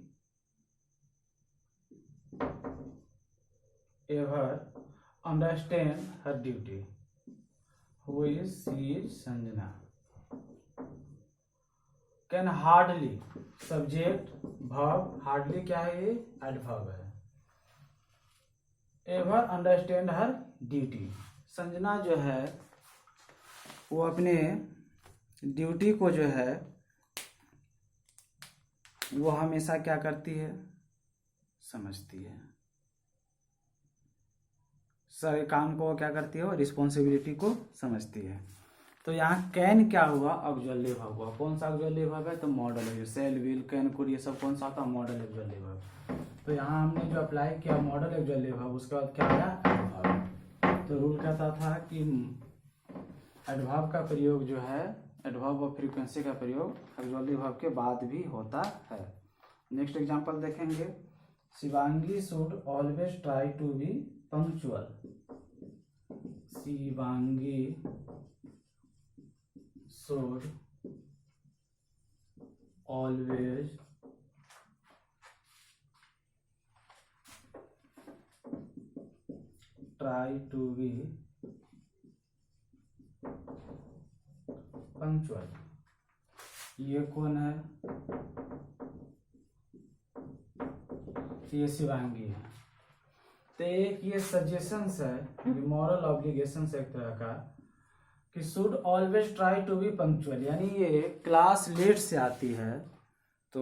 ever understand her duty. Who is she? Is Sanjana. Can hardly, subject verb, hardly क्या है ये? Adverb है. Ever understand her duty. Sanjana जो है वो अपने duty को जो है वो हमेशा क्या करती है? समझती है. सारे काम को क्या करती है? वो रिस्पॉन्सिबिलिटी को समझती है. तो यहाँ कैन क्या हुआ? ऑक्सिलरी वर्ब हुआ. कौन सा ऑक्सिलरी वर्ब है? तो मॉडल है. सेल, विल, कैन, कुड ये सब कौन सा था? Model auxiliary verb. तो यहाँ हमने जो अप्लाई किया मॉडल ऑक्सिलरी वर्ब, उसके बाद क्या आया? एडवर्ब. तो रूल कहता था कि एडवर्ब का प्रयोग जो है, एडवर्ब और फ्रीक्वेंसी का प्रयोग ऑक्सिलरी वर्ब के बाद भी होता है. नेक्स्ट एग्जांपल देखेंगे. Shivangi should always try to be punctual. Shivangi should always try to be punctual. ये कौन है? ये शिवांगी है. तो एक ये सजेशंस है, ये मॉरल ऑब्लिगेशन एक तरह का कि should always try to be punctual. यानी ये क्लास लेट से आती है तो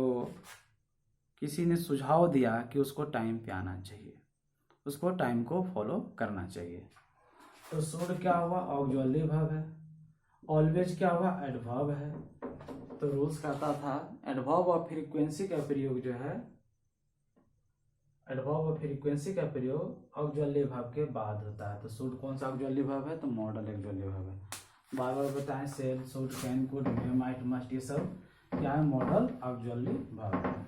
किसी ने सुझाव दिया कि उसको टाइम पे आना चाहिए, उसको टाइम को फॉलो करना चाहिए. तो शुड क्या हुआ? ऑक्सिलरी वर्ब है. ऑलवेज क्या हुआ? एडवर्ब है. तो रूल्स कहता था एडवर्ब और फ्रीक्वेंसी का प्रयोग जो है, एडवर्ब और फ्रीक्वेंसी का प्रयोग ऑक्सिलरी वर्ब के बाद होता है. तो शुड कौन सा ऑक्सिलरी वर्ब है? तो मॉडल ऑक्सिलरी वर्ब है. बार बार बताएं, shall, should, can, could, may, might, must ये सब क्या है? मॉडल ऑक्सिलरी वर्ब है.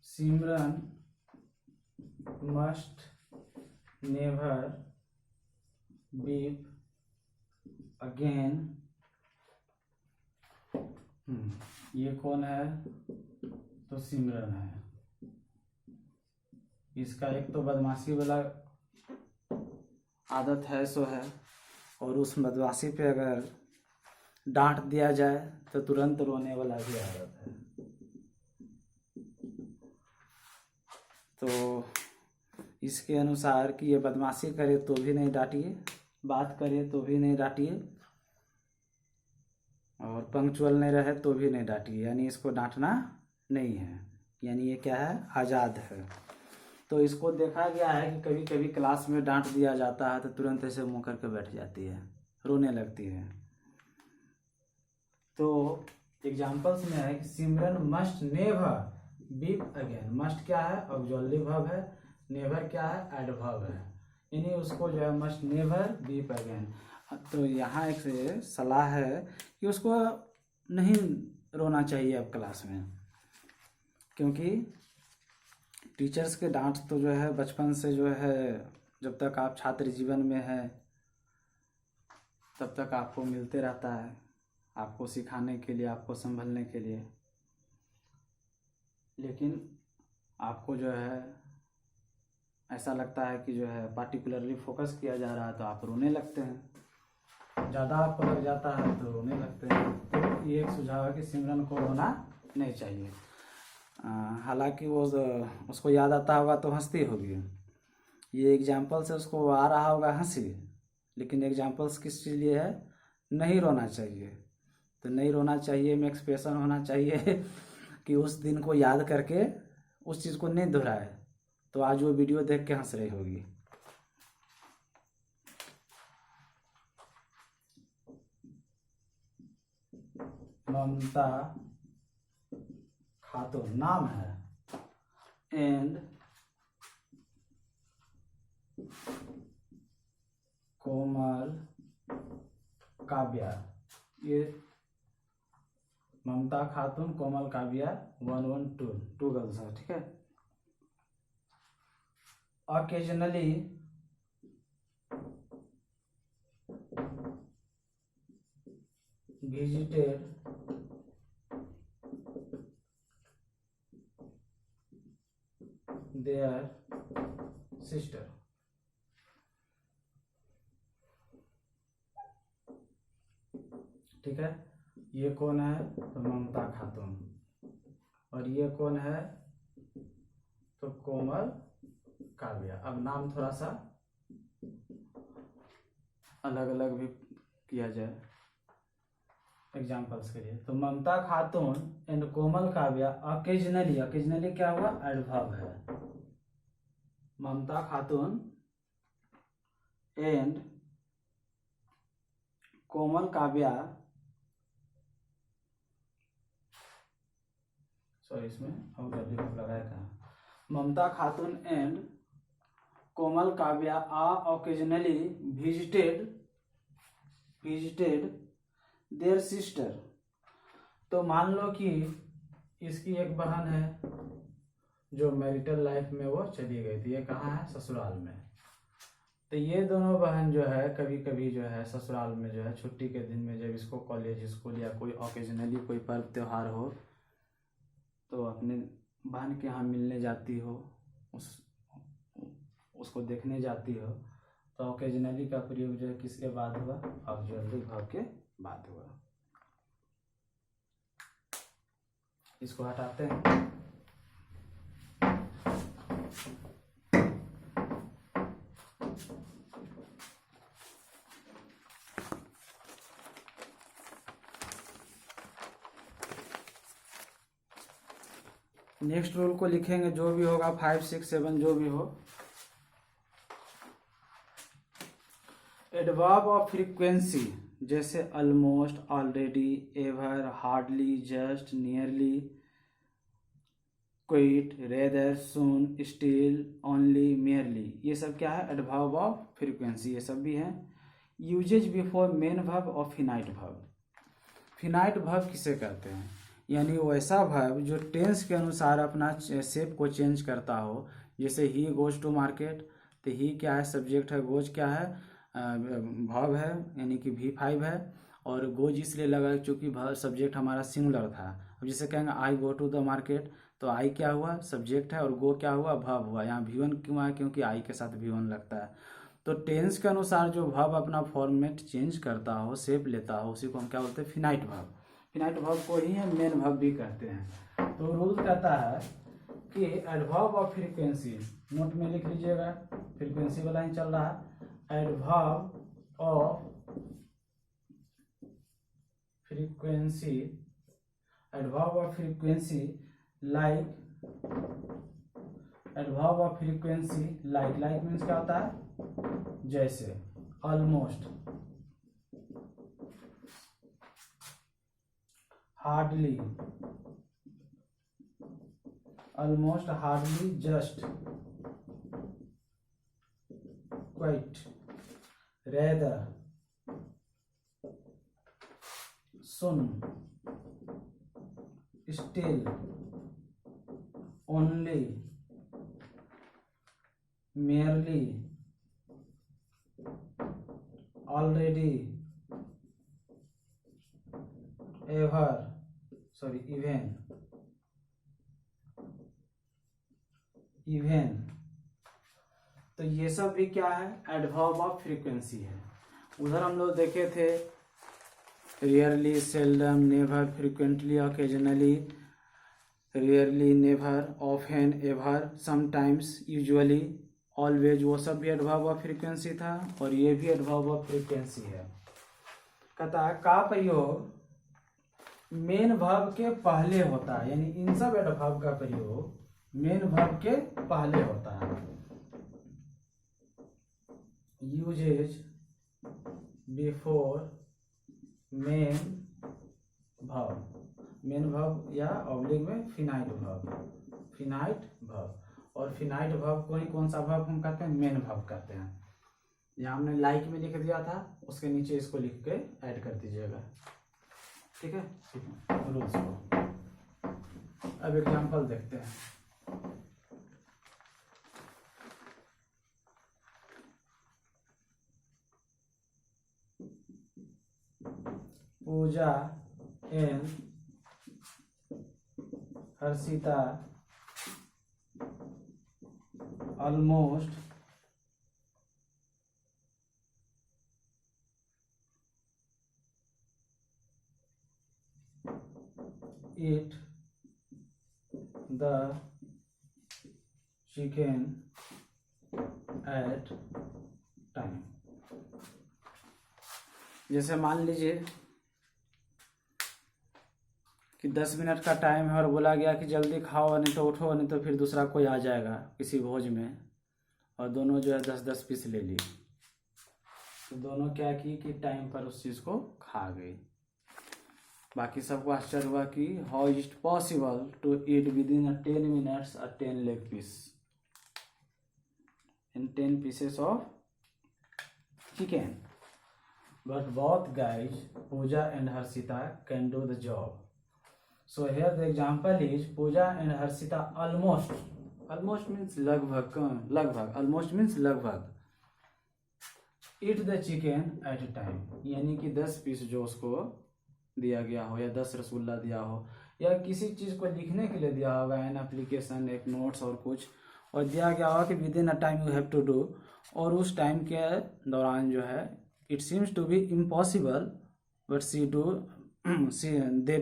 Simran must never beep again. ये कौन है? तो सिमरन है. इसका एक तो बदमाशी वाला आदत है सो है, और उस बदमाशी पे अगर डांट दिया जाए तो तुरंत रोने वाला भी आदत है. तो इसके अनुसार कि ये बदमाशी करे तो भी नहीं डांटिए, बात करे तो भी नहीं डांटिए, और पंक्चुअल नहीं रहे तो भी नहीं डांटिए. यानी इसको डांटना नहीं है. यानी ये क्या है? आज़ाद है. तो इसको देखा गया है कि कभी कभी क्लास में डांट दिया जाता है तो तुरंत ऐसे मुंह करके बैठ जाती है, रोने लगती है. तो एग्जाम्पल्स में है कि Simran must never beep again. Must क्या है? ऑक्सिलरी वर्ब है. नेवर क्या है? एडवर्ब है. यानी उसको जो है मस्ट नेवर बीप अगेन. तो यहाँ एक सलाह है कि उसको नहीं रोना चाहिए अब क्लास में, क्योंकि टीचर्स के डांट तो जो है बचपन से जो है, जब तक आप छात्र जीवन में हैं तब तक आपको मिलते रहता है, आपको सिखाने के लिए, आपको संभलने के लिए. लेकिन आपको जो है ऐसा लगता है कि जो है पार्टिकुलरली फोकस किया जा रहा है तो आप रोने लगते हैं. ज़्यादा आपको लग जाता है तो रोने लगते हैं. तो ये एक सुझाव है कि सिमरन को रोना नहीं चाहिए. हालांकि वो उसको याद आता होगा तो हंसती होगी. ये एग्जाम्पल से उसको आ रहा होगा हंसी, लेकिन एग्जाम्पल्स किस चीज़ लिए है? नहीं रोना चाहिए. तो नहीं रोना चाहिए में एक्सप्रेशन होना चाहिए कि उस दिन को याद करके उस चीज़ को नहीं दोहराए. तो आज वो वीडियो देख के हंस रही होगी. ममता खातून नाम है, एंड कोमल काव्या, ये ममता खातून कोमल काव्या 112 टू गर्ल्स है, ठीक है। ऑकेजनली visited their sister, ठीक है। ये कौन है तो ममता खातून, और ये कौन है तो कोमल काव्या। अब नाम थोड़ा सा अलग अलग भी किया जाए एग्जाम्पल्स के लिए। तो ममता Khatoon and Komal Kavya occasionally, occasionally क्या हुआ एडवर्ब है। ममता खातून एंड कोमल काव्या, सॉरी इसमें लगाया था। Mamta Khatoon and Komal Kavya are occasionally visited their sister. तो मान लो कि इसकी एक बहन है जो मैरिटल लाइफ में वो चली गई थी, ये कहाँ है ससुराल में। तो ये दोनों बहन जो है कभी कभी जो है ससुराल में जो है छुट्टी के दिन में जब इसको कॉलेज स्कूल या कोई ऑकेजनली कोई पर्व त्योहार हो तो अपने बहन के यहाँ मिलने जाती हो, उसको देखने जाती हो। तो ऑकेजनली का प्रयोग जो है किसके बाद हुआ ऑक्सिलरी वर्ब के बाद हुआ। इसको हटाते हैं। नेक्स्ट रूल को लिखेंगे, जो भी होगा 5, 6, 7 जो भी हो। एडवर्ब ऑफ फ्रीक्वेंसी जैसे almost, already, ever, hardly, just, nearly, quite, rather, soon, still, only, merely, ये सब क्या है एडवर्ब ऑफ फ्रीक्वेंसी, ये सब भी है। यूजेज बिफोर मेन वर्ब और फिनाइट वर्ब। फिनाइट वर्ब किसे कहते हैं, यानी वैसा वर्ब जो टेंस के अनुसार अपना शेप को चेंज करता हो। जैसे ही गोज टू मार्केट, तो ही क्या है सब्जेक्ट है, गोज क्या है वर्ब है यानी कि V5 है, और गोज इसलिए लगा क्योंकि सब्जेक्ट हमारा सिंगुलर था। अब जैसे कहेंगे आई गो टू द मार्केट, तो आई क्या हुआ सब्जेक्ट है और गो क्या हुआ वर्ब हुआ। यहाँ V1 क्यों है क्योंकि आई के साथ V1 लगता है। तो टेंस के अनुसार जो वर्ब अपना फॉर्मेट चेंज करता हो, शेप लेता हो, उसी को हम क्या बोलते हैं फिनाइट वर्ब। फिनाइट वर्ब को ही हम मेन वर्ब भी कहते हैं। तो रूल कहता है कि एडवर्ब ऑफ फ्रीक्वेंसी, नोट में लिख लीजिएगा, फ्रीक्वेंसी वाला ही चल रहा है। Adverb of frequency, adverb of frequency like, adverb of frequency like, like means क्या होता है जैसे, almost, hardly, almost, hardly, just, quite, rather, soon, still, only, merely, already, ever, sorry even, even. तो ये सब भी क्या है एडवर्ब ऑफ फ्रीक्वेंसी है। उधर हम लोग देखे थे rarely, seldom, never, frequently, occasionally, rarely, never, often, ever, sometimes, usually, always, वो सब भी एडवर्ब ऑफ फ्रीक्वेंसी था और ये भी एडवर्ब ऑफ फ्रीक्वेंसी है। कहता है का प्रयोग मेन वर्ब के पहले होता है, यानी इन सब एडवर्ब का प्रयोग मेन वर्ब के पहले होता है। Uses before main verb, main verb या ऑब्लिक में फिनाइट वर्ब, फिनाइट वर्ब। और फिनाइट वर्ब को ही कौन सा वर्ब हम कहते हैं मेन वर्ब कहते हैं। यहाँ हमने लाइक में लिख दिया था, उसके नीचे इसको लिख के ऐड कर दीजिएगा। ठीक है, रूल्स को। अब एग्जांपल देखते हैं। Pooja and Harshita almost eat the chicken at time। जैसे मान लीजिए कि 10 मिनट का टाइम है और बोला गया कि जल्दी खाओ नहीं तो उठो, नहीं तो फिर दूसरा कोई आ जाएगा किसी भोज में, और दोनों जो है 10-10 पीस ले लिए। तो दोनों क्या की कि टाइम पर उस चीज़ को खा गई। बाकी सबको आश्चर्य हुआ कि how is it possible to eat within 10 minutes 10 leg piece in 10 pieces of chicken, but both guys Pooja and Harshita can do the job. So here the example is Pooja and Harshita almost means लगभग, almost means लगभग eat the chicken at a time, यानी कि 10 piece जो उसको दिया गया हो, या 10 रसगुल्ला दिया हो, या किसी चीज़ को लिखने के लिए दिया होगा, एन एप्लीकेशन, एक नोट्स और कुछ, और दिया गया होगा कि within a time you have to do, और उस टाइम के दौरान जो है it seems to be impossible, but they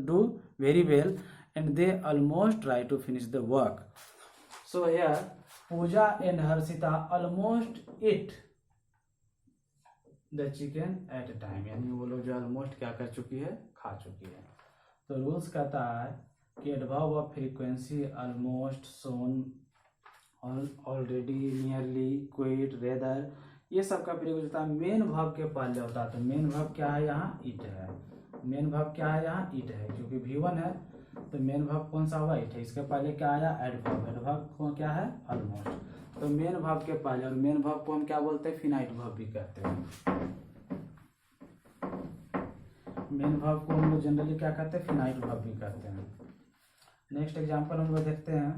do very well and they almost try to finish the work. So here Pooja and Harshita almost eat the chicken at a time, यानी वो लोग जो almost क्या कर चुकी है, खा चुकी है। तो रूल्स कहता है कि adverb of frequency almost, soon, already, nearly, quite, rather, ये सब का प्रयोग होता है मेन वर्ब के पहले होता है। तो मेन वर्ब क्या है यहाँ, इट है। मेन वर्ब क्या है यहाँ, इट है, क्योंकि V1 है तो मेन वर्ब कौन सा हुआ, इट है। इसके पहले क्या आया, एडवर्ब। एडवर्ब को क्या है, ऑलमोस्ट। तो मेन वर्ब के पहले, और मेन वर्ब को हम क्या बोलते हैं, फिनाइट वर्ब भी कहते हैं। मेन वर्ब को हम लोग जनरली क्या कहते हैं, फिनाइट वर्ब भी कहते हैं। नेक्स्ट एग्जांपल हम लोग देखते हैं।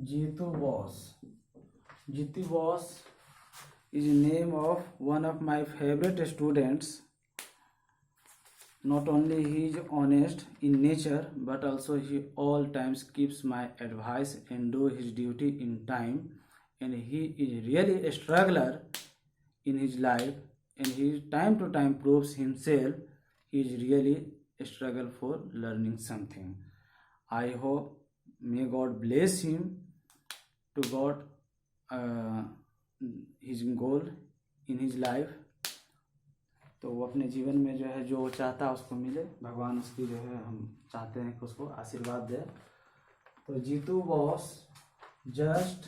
Jeetu boss. Jeetu boss is name of one of my favorite students. Not only he is honest in nature, but also he all times keeps my advice and do his duty in time, and he is really a struggler in his life, and he time to time proves himself. He is really a struggle for learning something. I hope may God bless him to God his goal in his life। तो वो अपने जीवन में जो है जो चाहता है उसको मिले, भगवान उसकी जो है हम चाहते हैं कि उसको आशीर्वाद दे। तो Jeetu boss just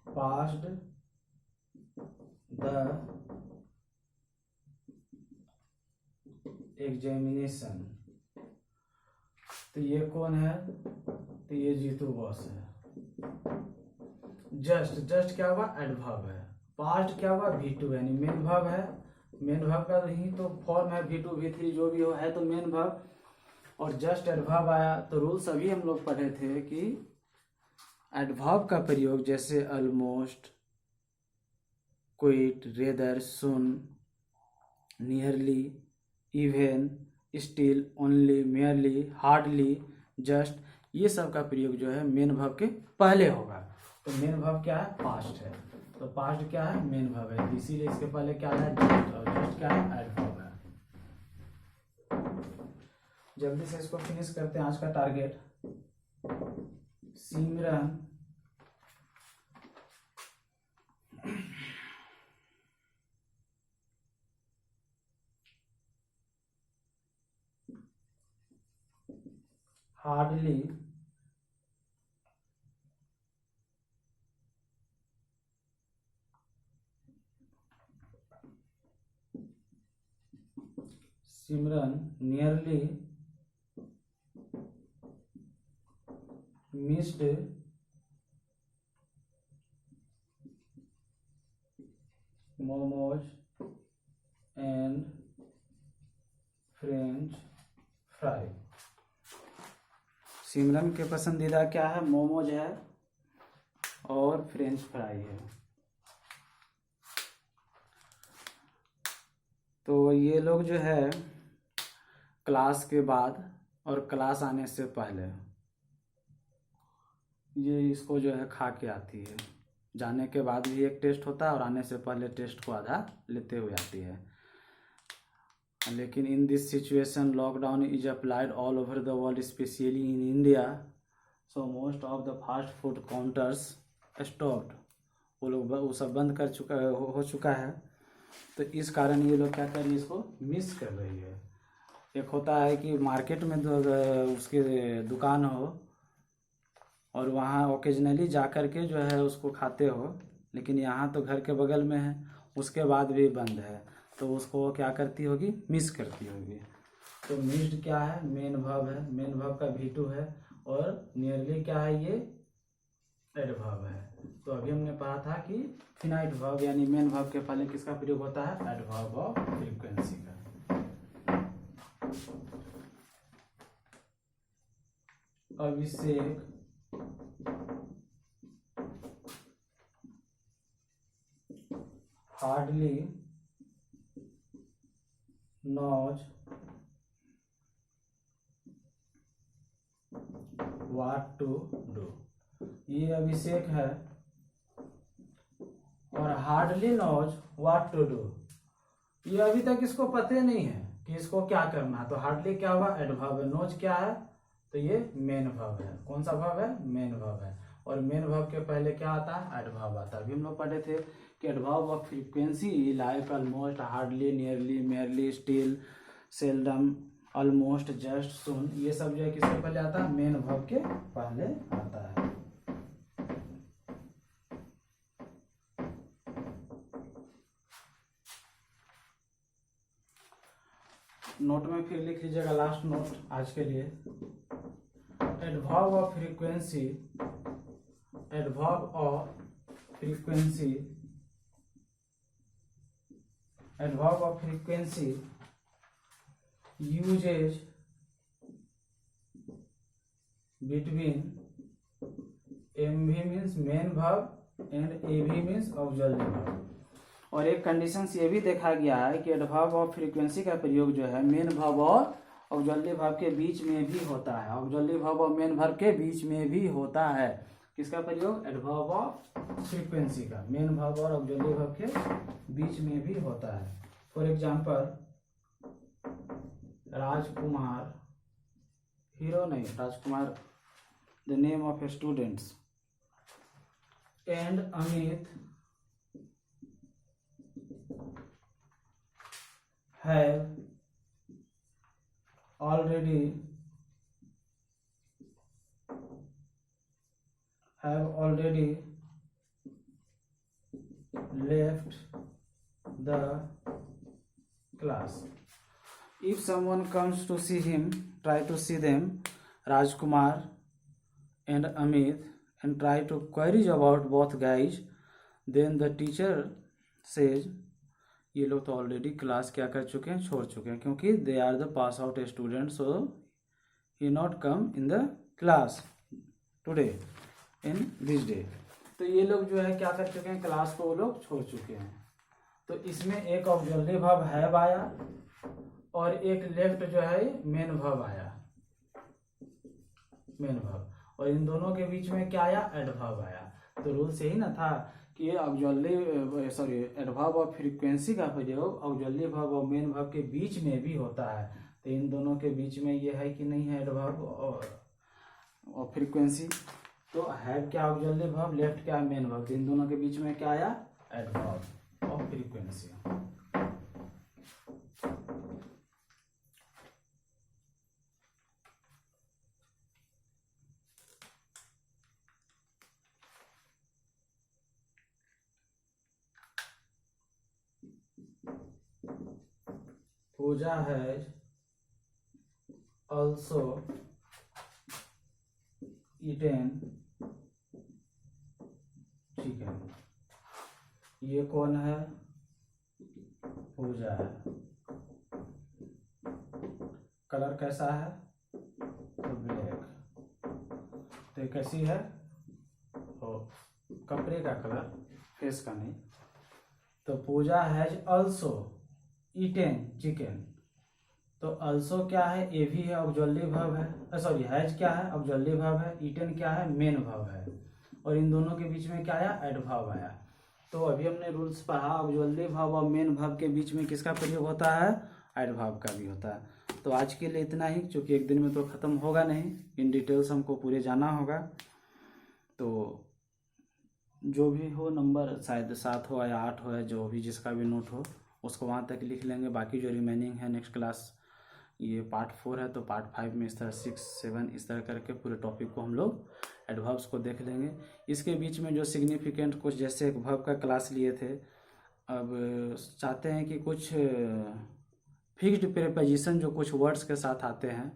passed the examination. तो ये कौन है, तो ये जीतू बॉस है। जस्ट क्या हुआ, एडवर्ब है। पास्ट क्या हुआ, V2 यानी मेन वर्ब है। मेन वर्ब का ही तो फॉर्म है, V2 V3 जो भी हो है तो मेन वर्ब, और जस्ट एडवर्ब आया। तो रूल्स अभी हम लोग पढ़े थे कि एडवर्ब का प्रयोग जैसे almost, quite, rather, soon, nearly, even, still, only, merely, hardly, just, ये सब का प्रयोग जो है मेन वर्ब के पहले होगा। तो मेन वर्ब क्या है, पास्ट है। तो पास्ट क्या है, मेन वर्ब है, इसीलिए इसके पहले क्या है, जस्ट, और जस्ट क्या है, एडवर्ब है। जल्दी से इसको फिनिश करते हैं। आज का target, Simran hardly Simran nearly mixed momos and French fry. सिमरन के पसंदीदा क्या है? मोमोज है और फ्रेंच फ्राई है। तो ये लोग जो है क्लास के बाद और क्लास आने से पहले ये इसको जो है खा के आती है। जाने के बाद भी एक टेस्ट होता है और आने से पहले टेस्ट को आधा लेते हुए आती है। लेकिन in this situation lockdown is applied all over the world specially in India, so most of the fast food counters stopped. वो लोग वो सब बंद कर चुका हो चुका है। तो इस कारण ये लोग क्या कर रही है, इसको मिस कर रही है। एक होता है कि मार्केट में उसके दुकान हो और वहाँ ओकेजनली जा कर के जो है उसको खाते हो, लेकिन यहाँ तो घर के बगल में है, उसके बाद भी बंद है, तो उसको क्या करती होगी, मिस करती होगी। तो मिस्ड क्या है? मेन वर्ब है, मेन वर्ब का V2 है, और नियरली क्या है, ये एडवर्ब है। तो अभी हमने पढ़ा था कि फिनाइट वर्ब यानी मेन वर्ब के पहले किसका प्रयोग होता है? एडवर्ब ऑफ फ्रीक्वेंसी का। अभिषेक हार्डली नॉज व्हाट टू डू। ये अभिषेक है और हार्डली नॉज व्हाट टू डू। ये अभी तक इसको पता नहीं है कि इसको क्या करना है। तो हार्डली क्या हुआ? एडवर्ब है। नोज क्या है? तो ये मेन वर्ब है। कौन सा वर्ब है? मेन वर्ब है। और मेन वर्ब के पहले क्या आता है? एडवर्ब आता है। अभी हम लोग पढ़े थे कि adverb of frequency like almost, hardly, nearly, merely, still, seldom, almost, just, soon, ये सब जो है किसके पहले आता है? मेन वर्ब के पहले आता है। नोट में फिर लिख लीजिएगा, लास्ट नोट आज के लिए। Adverb of frequency, adverb of frequency, adverb of frequency uses between MV means main verb and AV means auxiliary verb. और एक कंडीशन ये भी देखा गया है कि एडवर्ब ऑफ फ्रीक्वेंसी का प्रयोग जो है मेन वर्ब और ऑक्सिलरी वर्ब के बीच में भी होता है। ऑक्सिलरी वर्ब और मेन वर्ब के बीच में भी होता है। किसका प्रयोग? एडवर्ब ऑफ फ्रीक्वेंसी का मेन वर्ब और ऑक्सिलरी वर्ब के बीच में भी होता है। फॉर एग्जांपल, राजकुमार, हीरो नहीं, Rajkumar the name of students, and Amit have already left the class. If someone comes to see him, try to see them, Rajkumar and Amit, and try to query about both guys, then the teacher says ये लोग तो already class क्या कर चुके हैं? छोड़ चुके हैं, क्योंकि they are the pass out student, so he not come in the class today in this day. तो ये लोग जो है क्या कर चुके हैं? क्लास को वो लोग छोड़ चुके हैं। तो इसमें एक ऑक्सिलरी वर्ब हैव आया और एक लेफ्ट जो है मेन वर्ब आया, मेन वर्ब, और इन दोनों के बीच में क्या आया? एडवर्ब आया। तो रूल से ही ना था कि एडवर्ब ऑफ फ्रीक्वेंसी का प्रयोग ऑक्सिलरी वर्ब और मेन वर्ब के बीच में भी होता है। तो इन दोनों के बीच में ये है कि नहीं है एडवर्ब और फ्रीक्वेंसी। तो हैव क्या? ऑक्सिलरी वर्ब, लेफ्ट क्या? Main verb. इन दोनों के बीच में क्या आया? Adverb of frequency. Pooja has also eaten chicken. ये कौन है? पूजा है। कलर कैसा है? तो ब्लैक। तो ये कैसी है? कपड़े का कलर, फेस का नहीं। तो पूजा हैज ऑल्सो ईटेन चिकन। तो ऑल्सो क्या है? ये भी है, ऑक्सिलरी वर्ब है। सॉरी, हैज क्या है? ऑक्सिलरी वर्ब है। ईटेन क्या है? मेन वर्ब है। और इन दोनों के बीच में क्या आया? एडवर्ब आया। तो अभी हमने रूल्स पढ़ा, ऑक्सिलरी वर्ब और मेन वर्ब के बीच में किसका प्रयोग होता है? एडवर्ब का भी होता है। तो आज के लिए इतना ही, क्योंकि एक दिन में तो ख़त्म होगा नहीं, इन डिटेल्स हमको पूरे जाना होगा। तो जो भी हो, नंबर शायद 7 हो या 8 हो या जो भी, जिसका भी नोट हो उसको वहाँ तक लिख लेंगे। बाकी जो रिमेनिंग है नेक्स्ट क्लास, ये पार्ट 4 है, तो पार्ट 5 में इस तरह 6, 7 इस तरह करके पूरे टॉपिक को हम लोग एडवर्ब्स को देख लेंगे। इसके बीच में जो सिग्निफिकेंट कुछ, जैसे एक वर्ब का क्लास लिए थे, अब चाहते हैं कि कुछ फिक्स्ड प्रीपोजिशन जो कुछ वर्ड्स के साथ आते हैं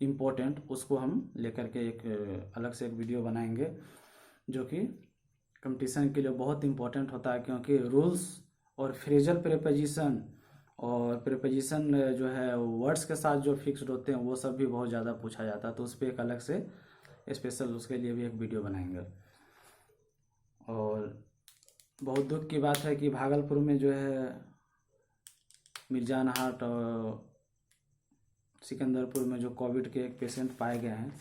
इम्पोर्टेंट, उसको हम लेकर के एक अलग से एक वीडियो बनाएंगे, जो कि कंपटीशन के लिए बहुत इंपॉर्टेंट होता है। क्योंकि रूल्स और फ्रेजल प्रीपोजिशन और प्रीपोजिशन जो है वर्ड्स के साथ जो फिक्स्ड होते हैं, वो सब भी बहुत ज़्यादा पूछा जाता है। तो उस पर एक अलग से स्पेशल उसके लिए भी एक वीडियो बनाएंगे। और बहुत दुख की बात है कि भागलपुर में जो है मिर्जानहाट और सिकंदरपुर में जो कोविड के एक पेशेंट पाए गए हैं,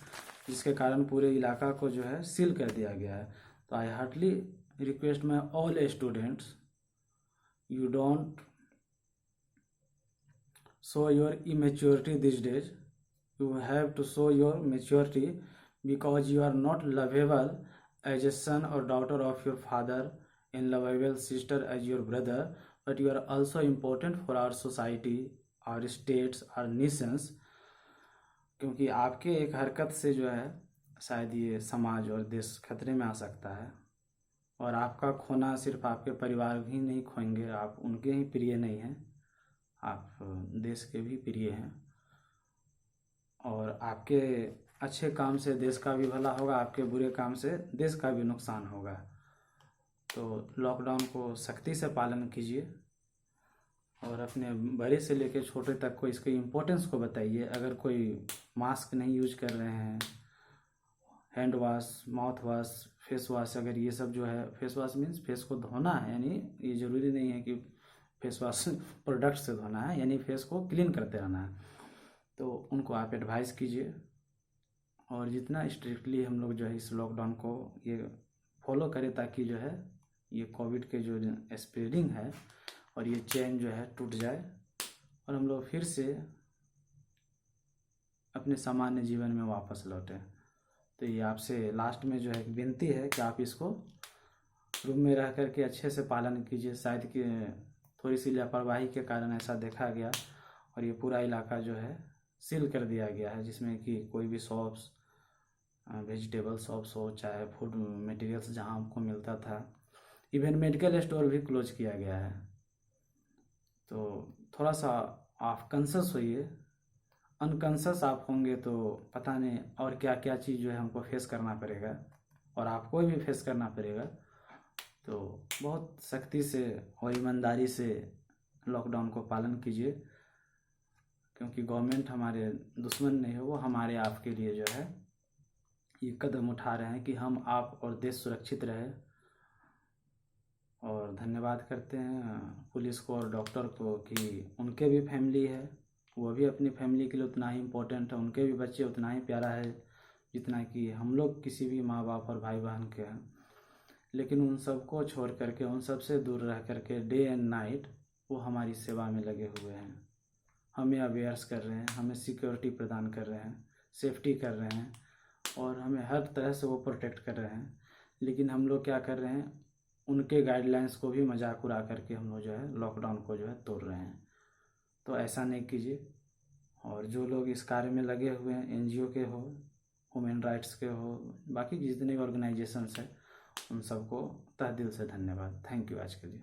जिसके कारण पूरे इलाका को जो है सील कर दिया गया है। तो I heartily request my all students, you don't show your immaturity these days. You have to show your maturity, because you are not lovable as a son or daughter of your father and lovable sister as your brother, but you are also important for our society, our states, our nations. क्योंकि आपके एक हरकत से जो है शायद ये समाज और देश खतरे में आ सकता है। और आपका खोना सिर्फ आपके परिवार ही नहीं खोएंगे, आप उनके ही प्रिय नहीं हैं, आप देश के भी प्रिय हैं। और आपके अच्छे काम से देश का भी भला होगा, आपके बुरे काम से देश का भी नुकसान होगा। तो लॉकडाउन को सख्ती से पालन कीजिए और अपने बड़े से लेकर छोटे तक को इसके इम्पोर्टेंस को बताइए। अगर कोई मास्क नहीं यूज कर रहे हैं, hand wash, mouth wash, face wash, अगर ये सब जो है, फेस वॉश मीन्स फेस को धोना है, यानी ये ज़रूरी नहीं है कि फेस वॉश प्रोडक्ट से धोना है, यानी फेस को क्लीन करते रहना है। तो उनको आप एडवाइस कीजिए। और जितना स्ट्रिक्टली हम लोग जो है इस लॉकडाउन को ये फॉलो करें, ताकि जो है ये कोविड के जो स्प्रेडिंग है और ये चेन जो है टूट जाए और हम लोग फिर से अपने सामान्य जीवन में वापस लौटें। तो ये आपसे लास्ट में जो है एक विनती है कि आप इसको रूम में रह कर के अच्छे से पालन कीजिए। शायद कि थोड़ी सी लापरवाही के कारण ऐसा देखा गया और ये पूरा इलाका जो है सील कर दिया गया है, जिसमें कि कोई भी शॉप्स, वेजिटेबल शॉप्स हो, चाहे फूड मटेरियल्स जहां हमको मिलता था, इवन मेडिकल स्टोर भी क्लोज किया गया है। तो थोड़ा सा आप कॉन्शियस होइए। अनकॉन्शियस आप होंगे तो पता नहीं और क्या क्या चीज़ जो है हमको फेस करना पड़ेगा और आपको भी फेस करना पड़ेगा। तो बहुत सख्ती से और ईमानदारी से लॉकडाउन को पालन कीजिए, क्योंकि गवर्नमेंट हमारे दुश्मन नहीं है, वो हमारे आपके लिए जो है ये कदम उठा रहे हैं कि हम, आप और देश सुरक्षित रहे। और धन्यवाद करते हैं पुलिस को और डॉक्टर को कि उनके भी फैमिली है, वो भी अपनी फैमिली के लिए उतना ही इम्पोर्टेंट है, उनके भी बच्चे उतना ही प्यारा है जितना कि हम लोग किसी भी माँ बाप और भाई बहन के हैं। लेकिन उन सबको छोड़ करके, उन सब से दूर रह करके डे एंड नाइट वो हमारी सेवा में लगे हुए हैं, हमें अवेयर्स कर रहे हैं, हमें सिक्योरिटी प्रदान कर रहे हैं, सेफ्टी कर रहे हैं और हमें हर तरह से वो प्रोटेक्ट कर रहे हैं। लेकिन हम लोग क्या कर रहे हैं, उनके गाइडलाइंस को भी मजाक उड़ा करके हम लोग जो है लॉकडाउन को जो है तोड़ रहे हैं। तो ऐसा नहीं कीजिए। और जो लोग इस कार्य में लगे हुए हैं, एनजीओ के हो, ह्यूमन राइट्स के हो, बाकी जितने भी ऑर्गेनाइजेशंस हैं, उन सबको तहे दिल से धन्यवाद। थैंक यू आज के लिए।